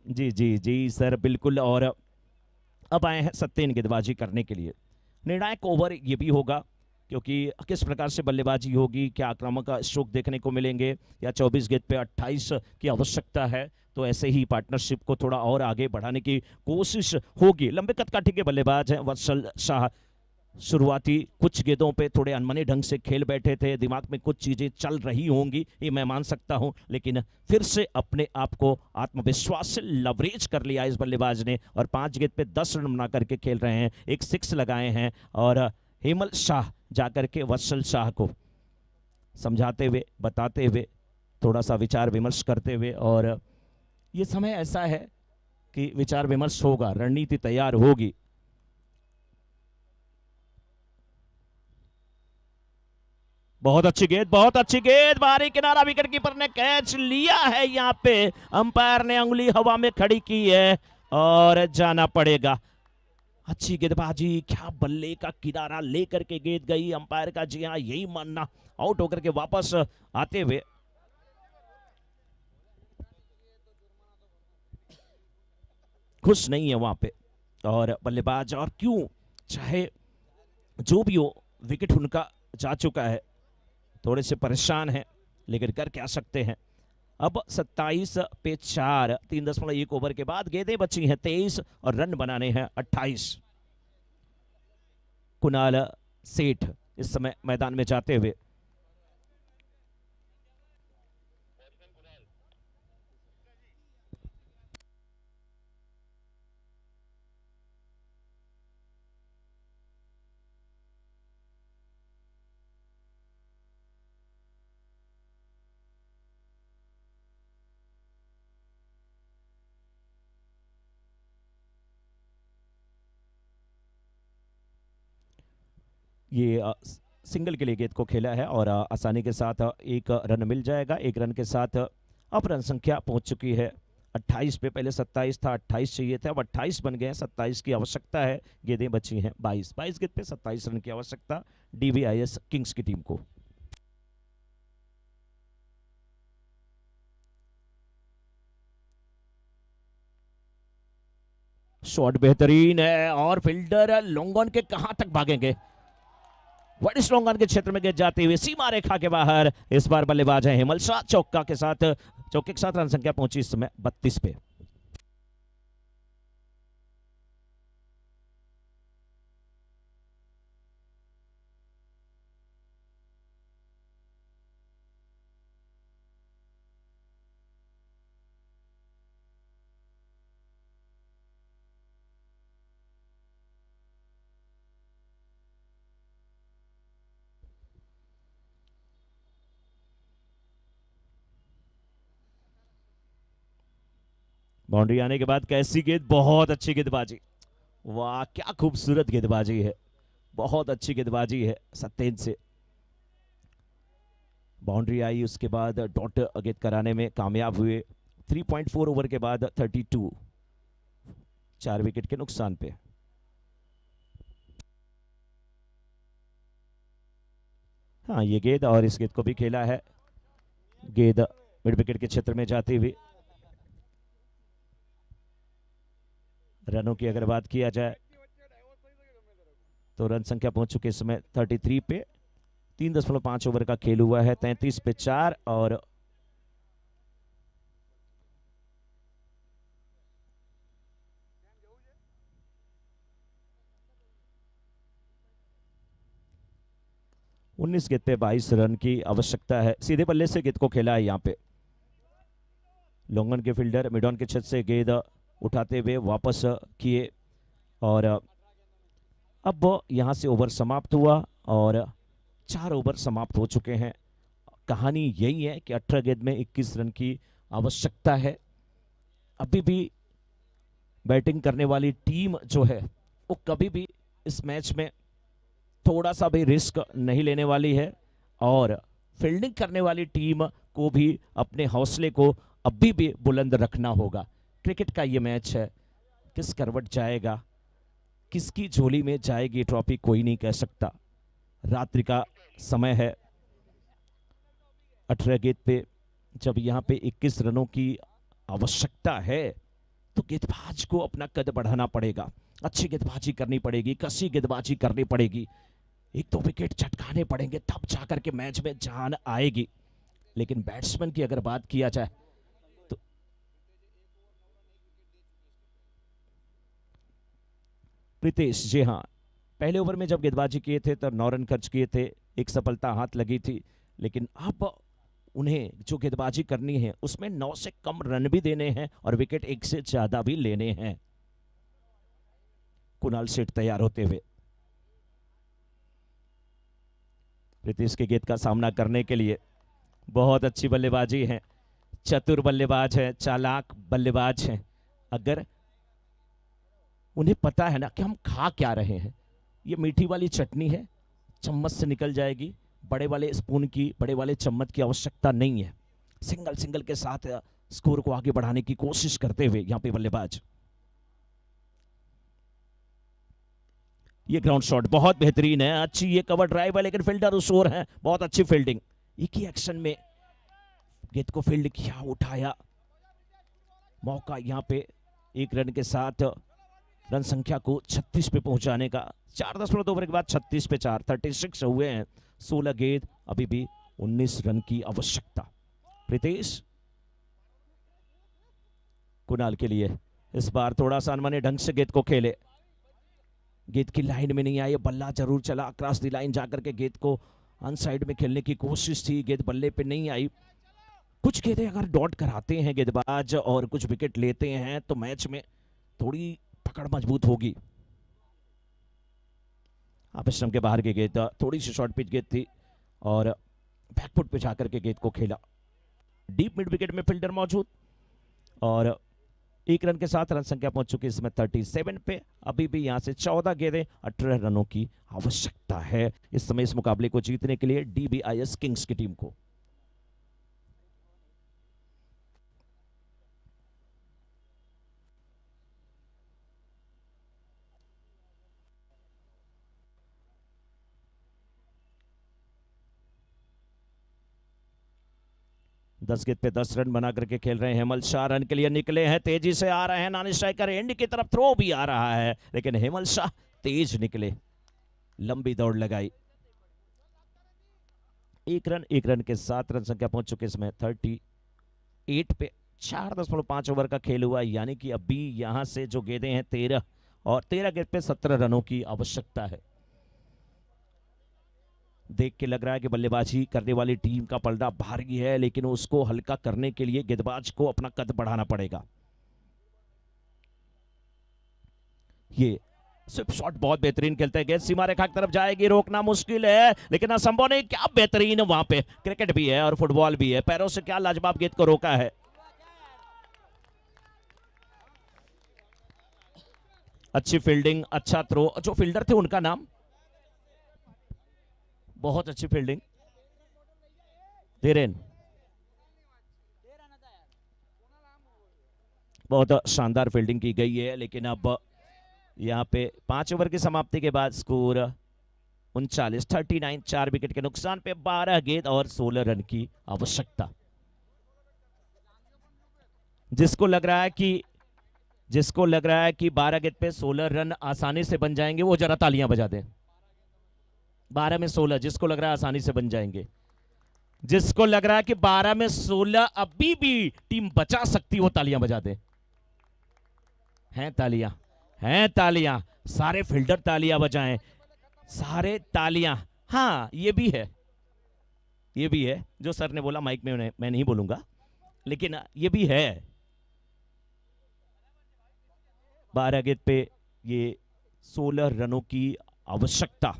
जी जी जी सर, बिल्कुल। और अब आए हैं सत्येन गेंदबाजी करने के लिए। निर्णायक ओवर ये भी होगा, क्योंकि किस प्रकार से बल्लेबाजी होगी, क्या आक्रामक स्ट्रोक देखने को मिलेंगे, या 24 गेंद पे 28 की आवश्यकता है, तो ऐसे ही पार्टनरशिप को थोड़ा और आगे बढ़ाने की कोशिश होगी। लंबे कद काठी के बल्लेबाज हैं वत्सल शाह। शुरुआती कुछ गेंदों पे थोड़े अनमने ढंग से खेल बैठे थे, दिमाग में कुछ चीजें चल रही होंगी, ये मैं मान सकता हूं, लेकिन फिर से अपने आप को आत्मविश्वास से लवरेज कर लिया इस बल्लेबाज ने, और 5 गेंद पे 10 रन बना करके खेल रहे हैं। एक 6 लगाए हैं, और हेमल शाह जाकर के वत्सल शाह को समझाते हुए, बताते हुए, थोड़ा सा विचार विमर्श करते हुए, और ये समय ऐसा है कि विचार विमर्श होगा, रणनीति तैयार होगी। बहुत अच्छी गेंद, बहुत अच्छी गेंद, बाहरी किनारा, विकेट कीपर ने कैच लिया है। यहाँ पे अंपायर ने उंगली हवा में खड़ी की है और जाना पड़ेगा। अच्छी गेंदबाजी, क्या बल्ले का किनारा लेकर के गेंद गई अंपायर का, जी हाँ यही मानना। आउट होकर के वापस आते हुए खुश नहीं है वहां पे, और बल्लेबाज, और क्यों, चाहे जो भी हो, विकेट उनका जा चुका है, थोड़े से परेशान हैं, लेकिन कर क्या सकते हैं। अब 27 पे 4, 3.1 ओवर के बाद गेंदें बची हैं 23 और रन बनाने हैं 28। कुणाल सेठ इस समय मैदान में जाते हुए। ये सिंगल के लिए गेंद को खेला है, और आसानी के साथ एक रन मिल जाएगा। एक रन के साथ अब रन संख्या पहुंच चुकी है 28 पे। पहले 27 था, 28 चाहिए था, अब 28 बन गए, 27 की आवश्यकता है। गेंदें बची हैं 22 गेंद पे 27 रन की आवश्यकता DBIS किंग्स की टीम को। शॉट बेहतरीन है, और फील्डर लॉन्ग ऑन के कहां तक भागेंगे, बड़ी स्ट्रॉन्ग ऑन के क्षेत्र में गेंद जाती हुई सीमा रेखा के बाहर। इस बार बल्लेबाज है हेमल शाह, चौके के साथ रन संख्या पहुंची इस समय 32 पे। बाउंड्री आने के बाद कैसी गेंद, बहुत अच्छी गेंदबाजी, वाह क्या खूबसूरत गेंदबाजी है, बहुत अच्छी गेंदबाजी है सत्येन से। बाउंड्री आई, उसके बाद डॉट गेंद कराने में कामयाब हुए। 3.4 ओवर के बाद 32, 4 विकेट के नुकसान पे। हाँ ये गेंद, और इस गेंद को भी खेला है, गेंद मिड विकेट के क्षेत्र में जाती हुई। रनों की अगर बात किया जाए तो रन संख्या पहुंच चुके इस समय 33 पे। 3.5 ओवर का खेल हुआ है, 33 पे 4 और उन्नीस गेंद पे 22 रन की आवश्यकता है। सीधे बल्ले से गेंद को खेला है यहाँ पे लोंगन के फील्डर, मिडॉन के छत से गेंद उठाते हुए वापस किए और अब यहां से ओवर समाप्त हुआ और 4 ओवर समाप्त हो चुके हैं। कहानी यही है कि 18 गेंद में 21 रन की आवश्यकता है। अभी भी बैटिंग करने वाली टीम जो है वो कभी भी इस मैच में थोड़ा सा भी रिस्क नहीं लेने वाली है और फील्डिंग करने वाली टीम को भी अपने हौसले को अभी भी बुलंद रखना होगा। क्रिकेट का ये मैच है, किस करवट जाएगा, किसकी झोली में जाएगी ट्रॉफी, कोई नहीं कह सकता। रात्रि का समय है, 18 गेंद पे जब यहाँ पे 21 रनों की आवश्यकता है तो गेंदबाज को अपना कद बढ़ाना पड़ेगा, अच्छी गेंदबाजी करनी पड़ेगी, कसी गेंदबाजी करनी पड़ेगी, 1-2 विकेट चटकाने पड़ेंगे, तब जाकर के मैच में जान आएगी। लेकिन बैट्समैन की अगर बात किया जाए तो प्रीतेश, जी हाँ, पहले ओवर में जब गेंदबाजी किए थे तब 9 रन खर्च किए थे, एक सफलता हाथ लगी थी, लेकिन अब उन्हें जो गेंदबाजी करनी है उसमें 9 से कम रन भी देने हैं और विकेट 1 से ज्यादा भी लेने हैं। कुणाल सेठ तैयार होते हुए प्रीतेश के गेंद का सामना करने के लिए। बहुत अच्छी बल्लेबाजी है, चतुर बल्लेबाज है, चालाक बल्लेबाज है। अगर उन्हें पता है ना कि हम खा क्या रहे हैं, ये मीठी वाली चटनी है, चम्मच से निकल जाएगी, बड़े वाले स्पून की, बड़े वाले चम्मच की आवश्यकता नहीं है। सिंगल सिंगल के साथ स्कोर को आगे बढ़ाने की कोशिश करते हुए यहाँ पे बल्लेबाज। ये ग्राउंड शॉट बहुत बेहतरीन है, अच्छी ये कवर ड्राइव है, लेकिन फील्डर उस ओर है, बहुत अच्छी फील्डिंग। एक ही एक्शन में गेंद को फील्ड किया, उठाया, मौका यहाँ पे 1 रन के साथ रन संख्या को 36 पे पहुंचाने का। 4.2 ओवर के बाद 36 पे 4, 36 हुए हैं, 16 गेंद, अभी भी 19 रन की आवश्यकता। प्रीतेश कुणाल के लिए इस बार थोड़ा सा अनमने ढंग से गेंद को खेले, गेंद की लाइन में नहीं आए, बल्ला जरूर चला, क्रॉस दी लाइन जाकर के गेंद को अनसाइड में खेलने की कोशिश थी, गेंद बल्ले पे नहीं आई। कुछ गेंदें अगर डॉट कराते हैं गेंदबाज और कुछ विकेट लेते हैं तो मैच में थोड़ी पकड़ मजबूत होगी। आश्रम के बाहर की गेंद, थोड़ी सी शॉर्ट पिच गेंद थी और बैकफुट पे जाकर के गेंद को खेला। डीप मिड विकेट में फील्डर मौजूद और 1 रन के साथ रन संख्या पहुंच चुकी है इसमें 37 पे। अभी भी यहां से 14 गेंदें, 18 रनों की आवश्यकता है इस समय इस मुकाबले को जीतने के लिए DBIS किंग्स की टीम को। दस गेंद पे 10 रन बना करके खेल रहे हैं हेमल शाह। रन के लिए निकले हैं, तेजी से आ रहे हैं, नॉन स्ट्राइकर एंड की तरफ थ्रो भी आ रहा है, लेकिन हेमल शाह तेज निकले, लंबी दौड़ लगाई। 1 रन के साथ रन संख्या पहुंच चुके इसमें 38 पे। 4.5 ओवर का खेल हुआ, यानी कि अभी यहां से जो गेंदें हैं 13 और 13 गेंद पे 17 रनों की आवश्यकता है। देख के लग रहा है कि बल्लेबाजी करने वाली टीम का पलड़ा भारी है, लेकिन उसको हल्का करने के लिए गेंदबाज को अपना कद बढ़ाना पड़ेगा। ये स्विप शॉट बहुत बेहतरीन खेलते हैं, गेंद सीमा रेखा की तरफ जाएगी, रोकना मुश्किल है लेकिन असंभव नहीं। क्या बेहतरीन वहां पे क्रिकेट भी है और फुटबॉल भी है, पैरों से क्या लाजवाब गेंद को रोका है। अच्छी फील्डिंग, अच्छा थ्रो, जो फील्डर थे उनका नाम, बहुत अच्छी फील्डिंग, धीरेन, बहुत शानदार फील्डिंग की गई है। लेकिन अब यहां पे 5 ओवर की समाप्ति के बाद स्कोर 39, 4 विकेट के नुकसान पे 12 गेंद और 16 रन की आवश्यकता। जिसको लग रहा है कि 12 गेंद पे 16 रन आसानी से बन जाएंगे, वो जरा तालियां बजा दें। 12 में 16, जिसको लग रहा है आसानी से बन जाएंगे, जिसको लग रहा है कि 12 में 16 अभी भी टीम बचा सकती, वो तालियां बजा दे। हैं तालियां, हैं तालियां, सारे फील्डर तालियां बजाएं, सारे तालियां। हाँ ये भी है, ये भी है जो सर ने बोला माइक में, मैं नहीं बोलूंगा, लेकिन ये भी है। 12 गेंद पे ये 16 रनों की आवश्यकता।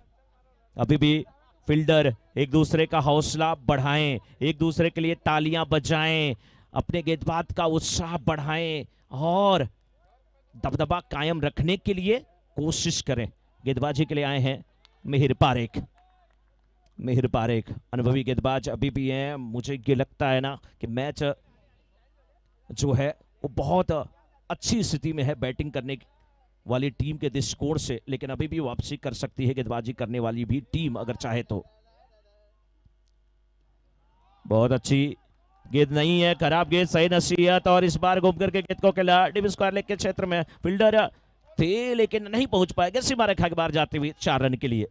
अभी भी फील्डर एक दूसरे का हौसला बढ़ाएं, एक दूसरे के लिए तालियां बजाएं, अपने गेंदबाज का उत्साह बढ़ाएं और दबदबा कायम रखने के लिए कोशिश करें। गेंदबाजी के लिए आए हैं मिहिर पारेख। मिहिर पारेख अनुभवी गेंदबाज अभी भी हैं। मुझे ये लगता है ना कि मैच जो है वो बहुत अच्छी स्थिति में है बैटिंग करने वाली टीम के दृष्टिकोण से, लेकिन अभी भी वापसी कर सकती है गेंदबाजी करने वाली भी टीम अगर चाहे तो। बहुत अच्छी गेंद नहीं है, खराब गेंद, सही नसीहत, और इस बार घूम करके गेंद को खेला डिप स्क्वायर लेग के क्षेत्र में। फील्डर थे लेकिन नहीं पहुंच पाएगा, सीमा रेखा के बाहर जाते हुए 4 रन के लिए।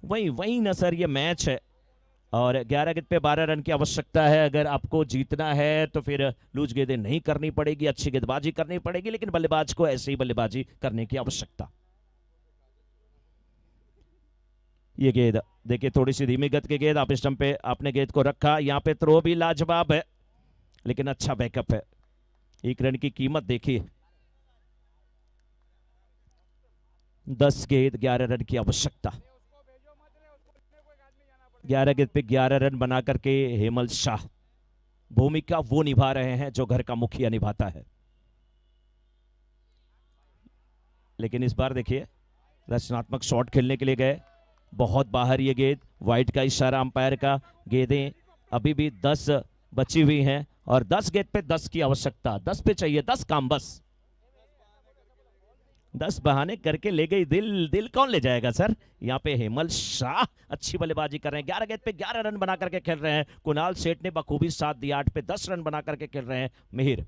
वही ना सर, ये मैच है और 11 गेंद पे 12 रन की आवश्यकता है। अगर आपको जीतना है तो फिर लूज गेंदें नहीं करनी पड़ेगी, अच्छी गेंदबाजी करनी पड़ेगी, लेकिन बल्लेबाज को ऐसे ही बल्लेबाजी करने की आवश्यकता। ये गेंद देखिए थोड़ी सी धीमी गति की गेंद, आप स्टंप पे आपने गेंद को रखा, यहाँ पे थ्रो भी लाजवाब है, लेकिन अच्छा बैकअप है। 1 रन की कीमत देखिए, 10 गेंद 11 रन की आवश्यकता। 11 गेंद पे 11 रन बना करके हेमल शाह भूमिका वो निभा रहे हैं जो घर का मुखिया निभाता है। लेकिन इस बार देखिए रचनात्मक शॉट खेलने के लिए गए, बहुत बाहर ये गेंद, वाइड का इशारा अंपायर का। गेंदें अभी भी 10 बची हुई हैं और 10 गेंद पे 10 की आवश्यकता, 10 पे चाहिए 10 काम बस। 10 बहाने करके ले गई दिल कौन ले जाएगा सर। यहाँ पे हेमल शाह अच्छी बल्लेबाजी कर रहे हैं, 11 गेंद पे 11 रन बना करके खेल रहे हैं। कुणाल सेठ ने बखूबी साथ दिया, 8 पे 10 रन बना करके खेल रहे हैं मिहिर।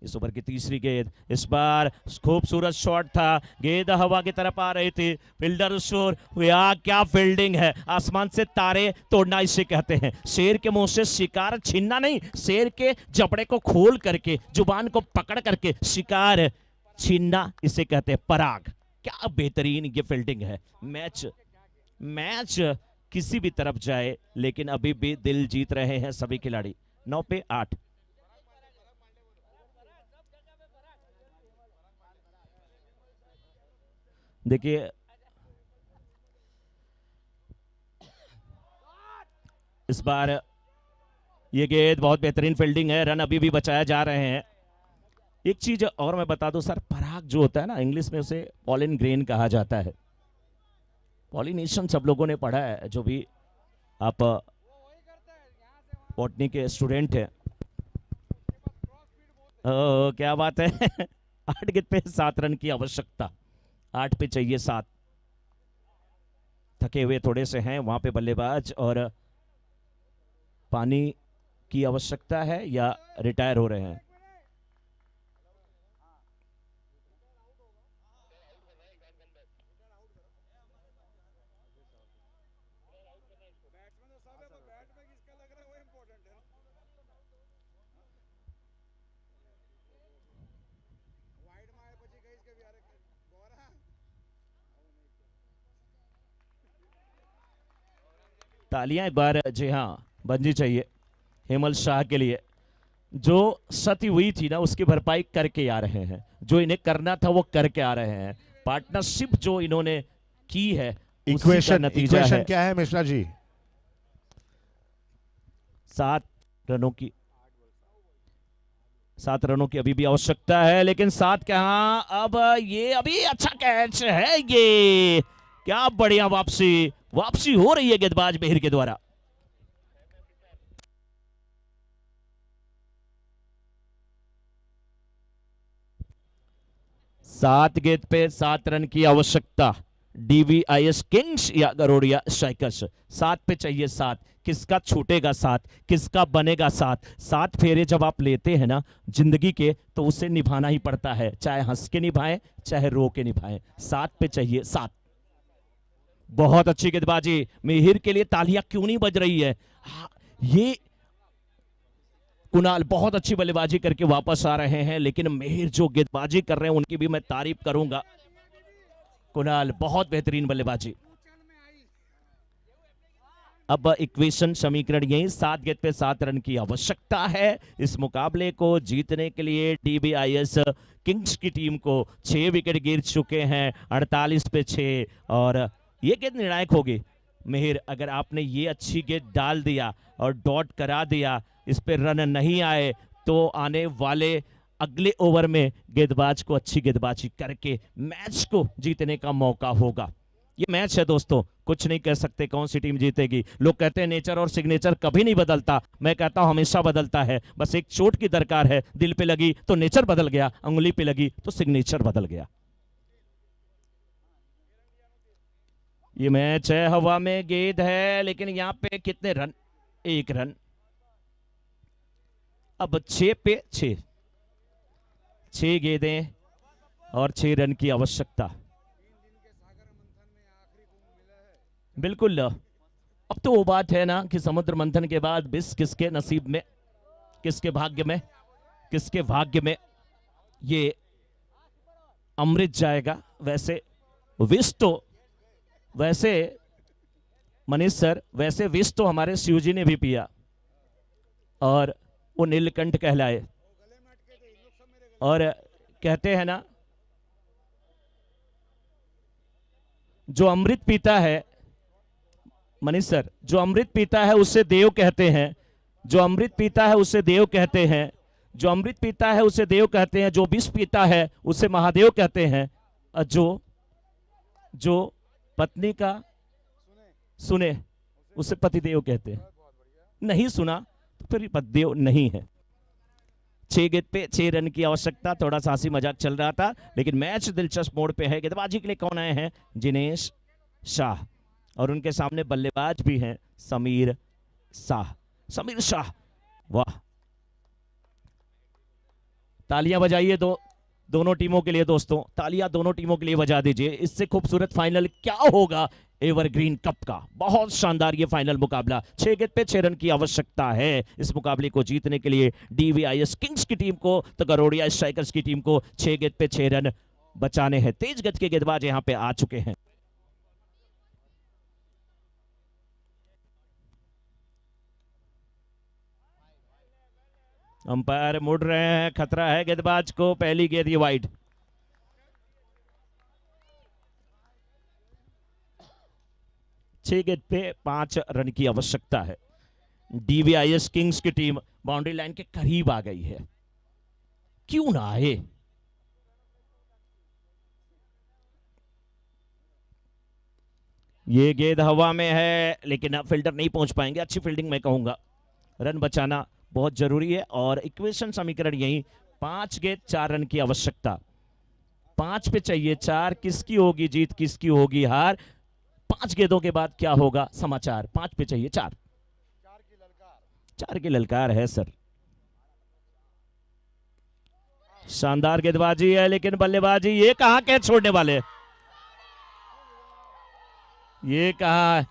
इस ओवर की तीसरी गेंद, इस बार खूबसूरत शॉट था, गेंद हवा की तरफ आ रही थी, फील्डर शोर, यार क्या फील्डिंग है, आसमान से तारे तोड़ना इसे कहते हैं। शेर के मुंह से शिकार छीनना नहीं, शेर के जबड़े को खोल करके जुबान को पकड़ करके शिकार छीनना इसे कहते हैं पराग। क्या बेहतरीन ये फील्डिंग है। मैच किसी भी तरफ जाए लेकिन अभी भी दिल जीत रहे हैं सभी खिलाड़ी। 9 पे 8। देखिए इस बार ये गेंद बहुत बेहतरीन फील्डिंग है, रन अभी भी बचाए जा रहे हैं। एक चीज और मैं बता दूं सर, पराग जो होता है ना, इंग्लिश में उसे पॉलिन ग्रेन कहा जाता है। पॉलिनेशन सब लोगों ने पढ़ा है, जो भी आप बॉटनी के स्टूडेंट हैं। क्या बात है। 8 गेंद पे 7 रन की आवश्यकता, 8 पे चाहिए 7। थके हुए थोड़े से हैं वहां पे बल्लेबाज, और पानी की आवश्यकता है या रिटायर हो रहे हैं। तालियां एक बार जी हाँ बंजी चाहिए हेमल शाह के लिए। जो क्षति हुई थी ना उसकी भरपाई करके आ रहे हैं, जो इन्हें करना था वो करके आ रहे हैं। पार्टनरशिप जो इन्होंने की है इक्वेशन नतीजा है। क्या है मिश्रा जी? 7 रनों की अभी भी आवश्यकता है, लेकिन 7 कहां, अब ये अभी अच्छा कैच है, ये क्या बढ़िया वापसी हो रही है गेंदबाज मिहिर के द्वारा। सात गेंद पे 7 रन की आवश्यकता। डीवीआईएस किंग्स या गरोडिया स्ट्राइकर्स। 7 पे चाहिए 7। किसका छूटेगा 7, किसका बनेगा 7? 7 फेरे जब आप लेते हैं ना जिंदगी के, तो उसे निभाना ही पड़ता है, चाहे हंस के निभाएं चाहे रो के निभाएं। 7 पे चाहिए 7। बहुत अच्छी गेंदबाजी, मिहिर के लिए तालियां क्यों नहीं बज रही है? ये कुणाल बहुत अच्छी बल्लेबाजी करके वापस आ रहे हैं, लेकिन मिहिर जो गेंदबाजी कर रहे हैं उनकी भी मैं तारीफ करूंगा। कुणाल बहुत बेहतरीन बल्लेबाजी। अब इक्वेशन समीकरण यही, 7 गेंद पे 7 रन की आवश्यकता है। इस मुकाबले को जीतने के लिए डीवीआईएस किंग्स की टीम को 6 विकेट गिर चुके हैं, 48 पे 6, और ये गेंद निर्णायक होगी। मिहिर, अगर आपने ये अच्छी गेंद डाल दिया और डॉट करा दिया, इस पे रन नहीं आए, तो आने वाले अगले ओवर में गेंदबाज को अच्छी गेंदबाजी करके मैच को जीतने का मौका होगा। ये मैच है दोस्तों, कुछ नहीं कह सकते कौन सी टीम जीतेगी। लोग कहते हैं नेचर और सिग्नेचर कभी नहीं बदलता, मैं कहता हूं हमेशा बदलता है। बस एक चोट की दरकार है, दिल पे लगी तो नेचर बदल गया, अंगुली पे लगी तो सिग्नेचर बदल गया। ये मैच है, हवा में गेंद है, लेकिन यहां पे कितने रन? 1 रन। अब 6 पे 6, 6 गेंदें और 6 रन की आवश्यकता। बिल्कुल, अब तो वो बात है ना कि समुद्र मंथन के बाद विष किसके नसीब में, किसके भाग्य में, किसके भाग्य में ये अमृत जाएगा। वैसे विष तो, वैसे मनीष सर, वैसे विष तो हमारे शिव जी ने भी पिया और वो नीलकंठ कहलाए। और कहते हैं ना, जो अमृत पीता है मनीष सर, जो अमृत पीता है उसे देव कहते हैं, जो अमृत पीता है उसे देव कहते हैं, जो अमृत पीता है उसे देव कहते हैं, जो विष पीता है उसे महादेव कहते हैं, और जो पत्नी का सुने उसे पतिदेव कहते हैं। नहीं सुना तो फिर पतिदेव नहीं है। 6 गेंद पे 6 रन की आवश्यकता। थोड़ा सा हंसी मजाक चल रहा था, लेकिन मैच दिलचस्प मोड़ पे है। गेंदबाजी के लिए कौन आए हैं? जिनेश शाह, और उनके सामने बल्लेबाज भी हैं समीर शाह। समीर शाह, वाह, तालियां बजाइए दोनों टीमों के लिए दोस्तों, तालियां दोनों टीमों के लिए बजा दीजिए। इससे खूबसूरत फाइनल क्या होगा एवरग्रीन कप का। बहुत शानदार ये फाइनल मुकाबला। 6 गेंद पे 6 रन की आवश्यकता है इस मुकाबले को जीतने के लिए डीवीआईएस किंग्स की टीम को, तो गरोडिया स्ट्राइकर्स की टीम को 6 गेंद पे 6 रन बचाने हैं। तेज गति के गेंदबाज यहां पे आ चुके हैं। अंपायर मुड़ रहे हैं, खतरा है गेंदबाज को। पहली गेंद ये वाइड। छह गेंद पे 5 रन की आवश्यकता है। डीवीआईएस किंग्स की टीम बाउंड्री लाइन के करीब आ गई है, क्यों ना आए। ये गेंद हवा में है, लेकिन अब फील्डर नहीं पहुंच पाएंगे। अच्छी फील्डिंग मैं कहूंगा, रन बचाना बहुत जरूरी है। और इक्वेशन समीकरण यही, 5 गेंद 4 रन की आवश्यकता। 5 पे चाहिए 4, किसकी होगी जीत, किसकी होगी हार। 5 गेंदों के बाद क्या होगा समाचार। 5 पे चाहिए 4, 4 की ललकार है सर। शानदार गेंदबाजी है, लेकिन बल्लेबाजी ये कहां कैच छोड़ने वाले, ये कहा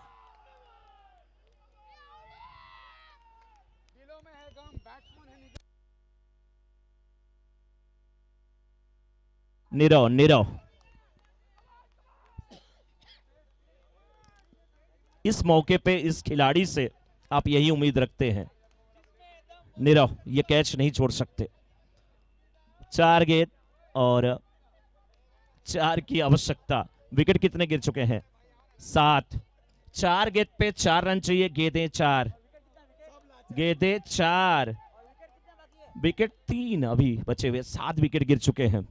नीरव नीरव। इस मौके पे इस खिलाड़ी से आप यही उम्मीद रखते हैं। नीरव ये कैच नहीं छोड़ सकते। 4 गेंद और 4 की आवश्यकता। विकेट कितने गिर चुके हैं? 7। 4 गेंद पे 4 रन चाहिए। गेंदें 4, गेंदें 4, विकेट 3 अभी बचे हुए। 7 विकेट गिर चुके हैं।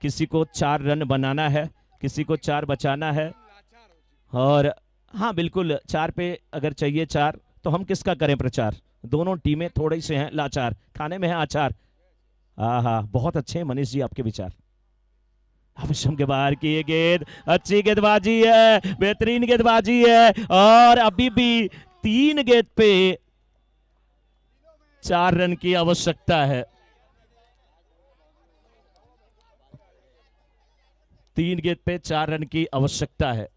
किसी को 4 रन बनाना है, किसी को 4 बचाना है। और हाँ बिल्कुल, 4 पे अगर चाहिए 4 तो हम किसका करें प्रचार। दोनों टीमें थोड़ी से हैं लाचार, खाने में है आचार। आहा, बहुत अच्छे हैं मनीष जी आपके विचार। अवश्यम के बाहर की ये गेंद, अच्छी गेंदबाजी है, बेहतरीन गेंदबाजी है और अभी भी 3 गेंद पे 4 रन की आवश्यकता है। 3 गेंद पे 4 रन की आवश्यकता है।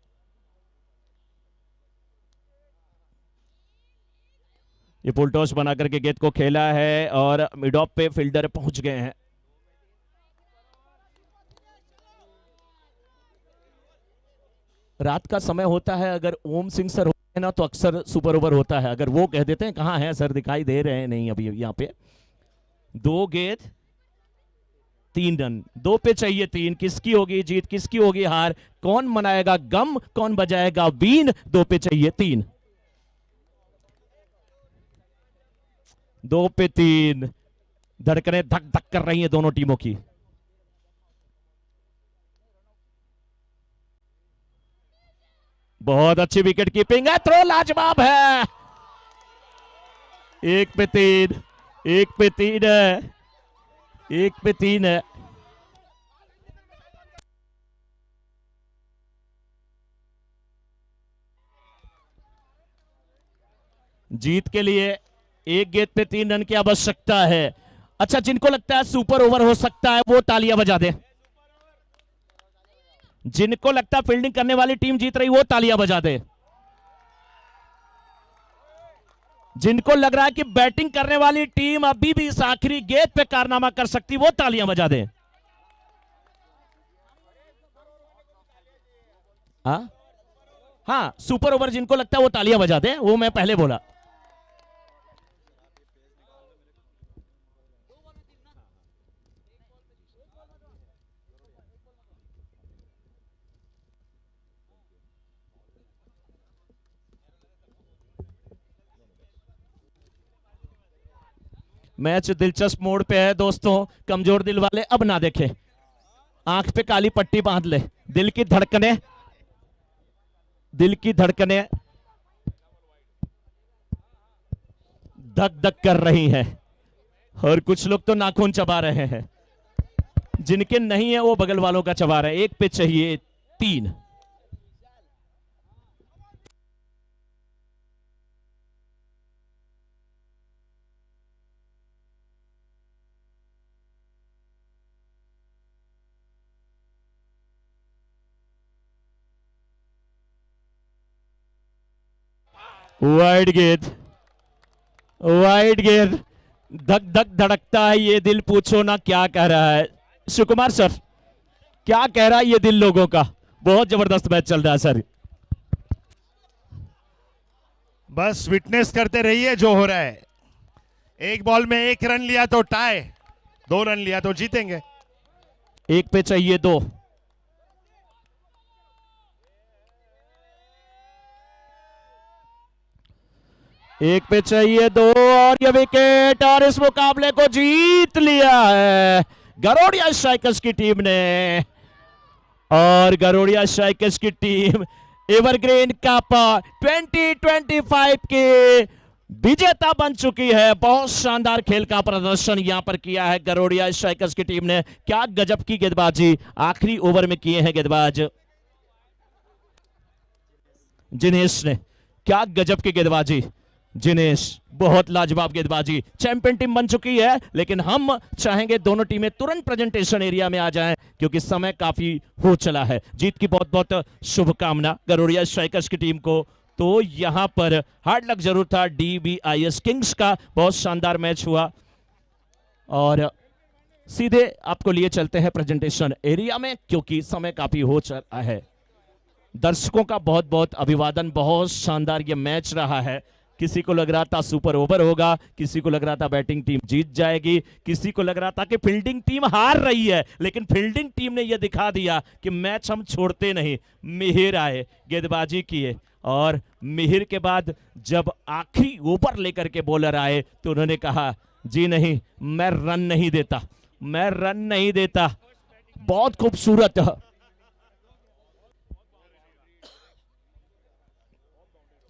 ये फुल टॉस बना करके गेंद को खेला है और मिड ऑफ पे फील्डर पहुंच गए हैं। रात का समय होता है, अगर ओम सिंह सर होते हैं ना तो अक्सर सुपर ओवर होता है। अगर वो कह देते हैं कहां है सर, दिखाई दे रहे हैं नहीं अभी यहां पे। 2 गेंद 3 रन, 2 पे चाहिए 3। किसकी होगी जीत, किसकी होगी हार, कौन मनाएगा गम, कौन बजाएगा बीन। 2 पे चाहिए 3, 2 पे 3। धड़कनें धक धक कर रही हैं दोनों टीमों की। बहुत अच्छी विकेट कीपिंग है, थ्रो लाजवाब है। 1 पे 3, 1 पे 3 है, 1 पे 3 है। जीत के लिए 1 गेंद पे 3 रन की आवश्यकता है। अच्छा, जिनको लगता है सुपर ओवर हो सकता है वो तालियां बजा दे। जिनको लगता है फील्डिंग करने वाली टीम जीत रही वो तालियां बजा दे। जिनको लग रहा है कि बैटिंग करने वाली टीम अभी भी इस आखिरी गेंद पे कारनामा कर सकती वो तालियां बजा दे। हाँ, सुपर ओवर जिनको लगता है वो तालियां बजा दे, वो मैं पहले बोला। मैच दिलचस्प मोड़ पे है दोस्तों। कमजोर दिल वाले अब ना देखें, आंख पे काली पट्टी बांध ले। दिल की धड़कनें धक धक कर रही हैं और कुछ लोग तो नाखून चबा रहे हैं। जिनके नहीं है वो बगल वालों का चबा रहे हैं। 1 पे चाहिए 3। वाइड गेंद, वाइड गेंद, धक धक धड़कता है ये दिल। पूछो ना क्या कह रहा है सुकुमार सर, क्या कह रहा है ये दिल लोगों का। बहुत जबरदस्त मैच चल रहा है सर। बस विटनेस करते रहिए जो हो रहा है। 1 बॉल में 1 रन लिया तो टाई, 2 रन लिया तो जीतेंगे। 1 पे चाहिए 2। एक पे चाहिए 2 और ये विकेट, और इस मुकाबले को जीत लिया है गरोड़िया स्ट्राइकर्स की टीम ने। और गरोड़िया स्ट्राइकर्स की टीम एवरग्रीन कप 2025 के विजेता बन चुकी है। बहुत शानदार खेल का प्रदर्शन यहां पर किया है गरोड़िया स्ट्राइकर्स की टीम ने। क्या गजब की गेंदबाजी आखिरी ओवर में किए हैं गेंदबाज जिनेश ने। क्या गजब की गेंदबाजी जिनेश, बहुत लाजवाब गेंदबाजी। चैंपियन टीम बन चुकी है, लेकिन हम चाहेंगे दोनों टीमें तुरंत प्रेजेंटेशन एरिया में आ जाएं क्योंकि समय काफी हो चला है। जीत की बहुत बहुत शुभकामना गरोड़िया स्ट्राइकर्स की टीम को। तो यहां पर हार्ड लक जरूर था DBIS किंग्स का। बहुत शानदार मैच हुआ और सीधे आपको लिए चलते हैं प्रेजेंटेशन एरिया में क्योंकि समय काफी हो चला है। दर्शकों का बहुत बहुत अभिवादन। बहुत शानदार ये मैच रहा है। किसी को लग रहा था सुपर ओवर होगा, किसी को लग रहा था बैटिंग टीम जीत जाएगी, किसी को लग रहा था कि फील्डिंग टीम हार रही है, लेकिन फील्डिंग टीम ने यह दिखा दिया कि मैच हम छोड़ते नहीं। मिहिर आए, गेंदबाजी किए और मिहिर के बाद जब आखिरी ओवर लेकर के बॉलर आए तो उन्होंने कहा जी नहीं, मैं रन नहीं देता, मैं रन नहीं देता। बहुत खूबसूरत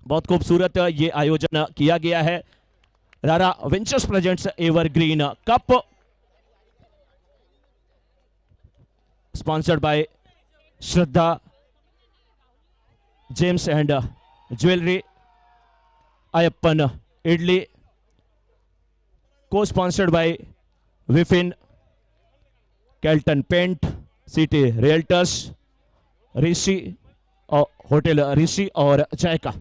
बहुत खूबसूरत ये आयोजन किया गया है। रारा ventures presents evergreen cup. sponsored by Shraddha James and Jewelry, Ayappan Idli, co-sponsored by Wifin, Kelton Paint, City Realtors, Rishi और होटल ऋषि और जायका।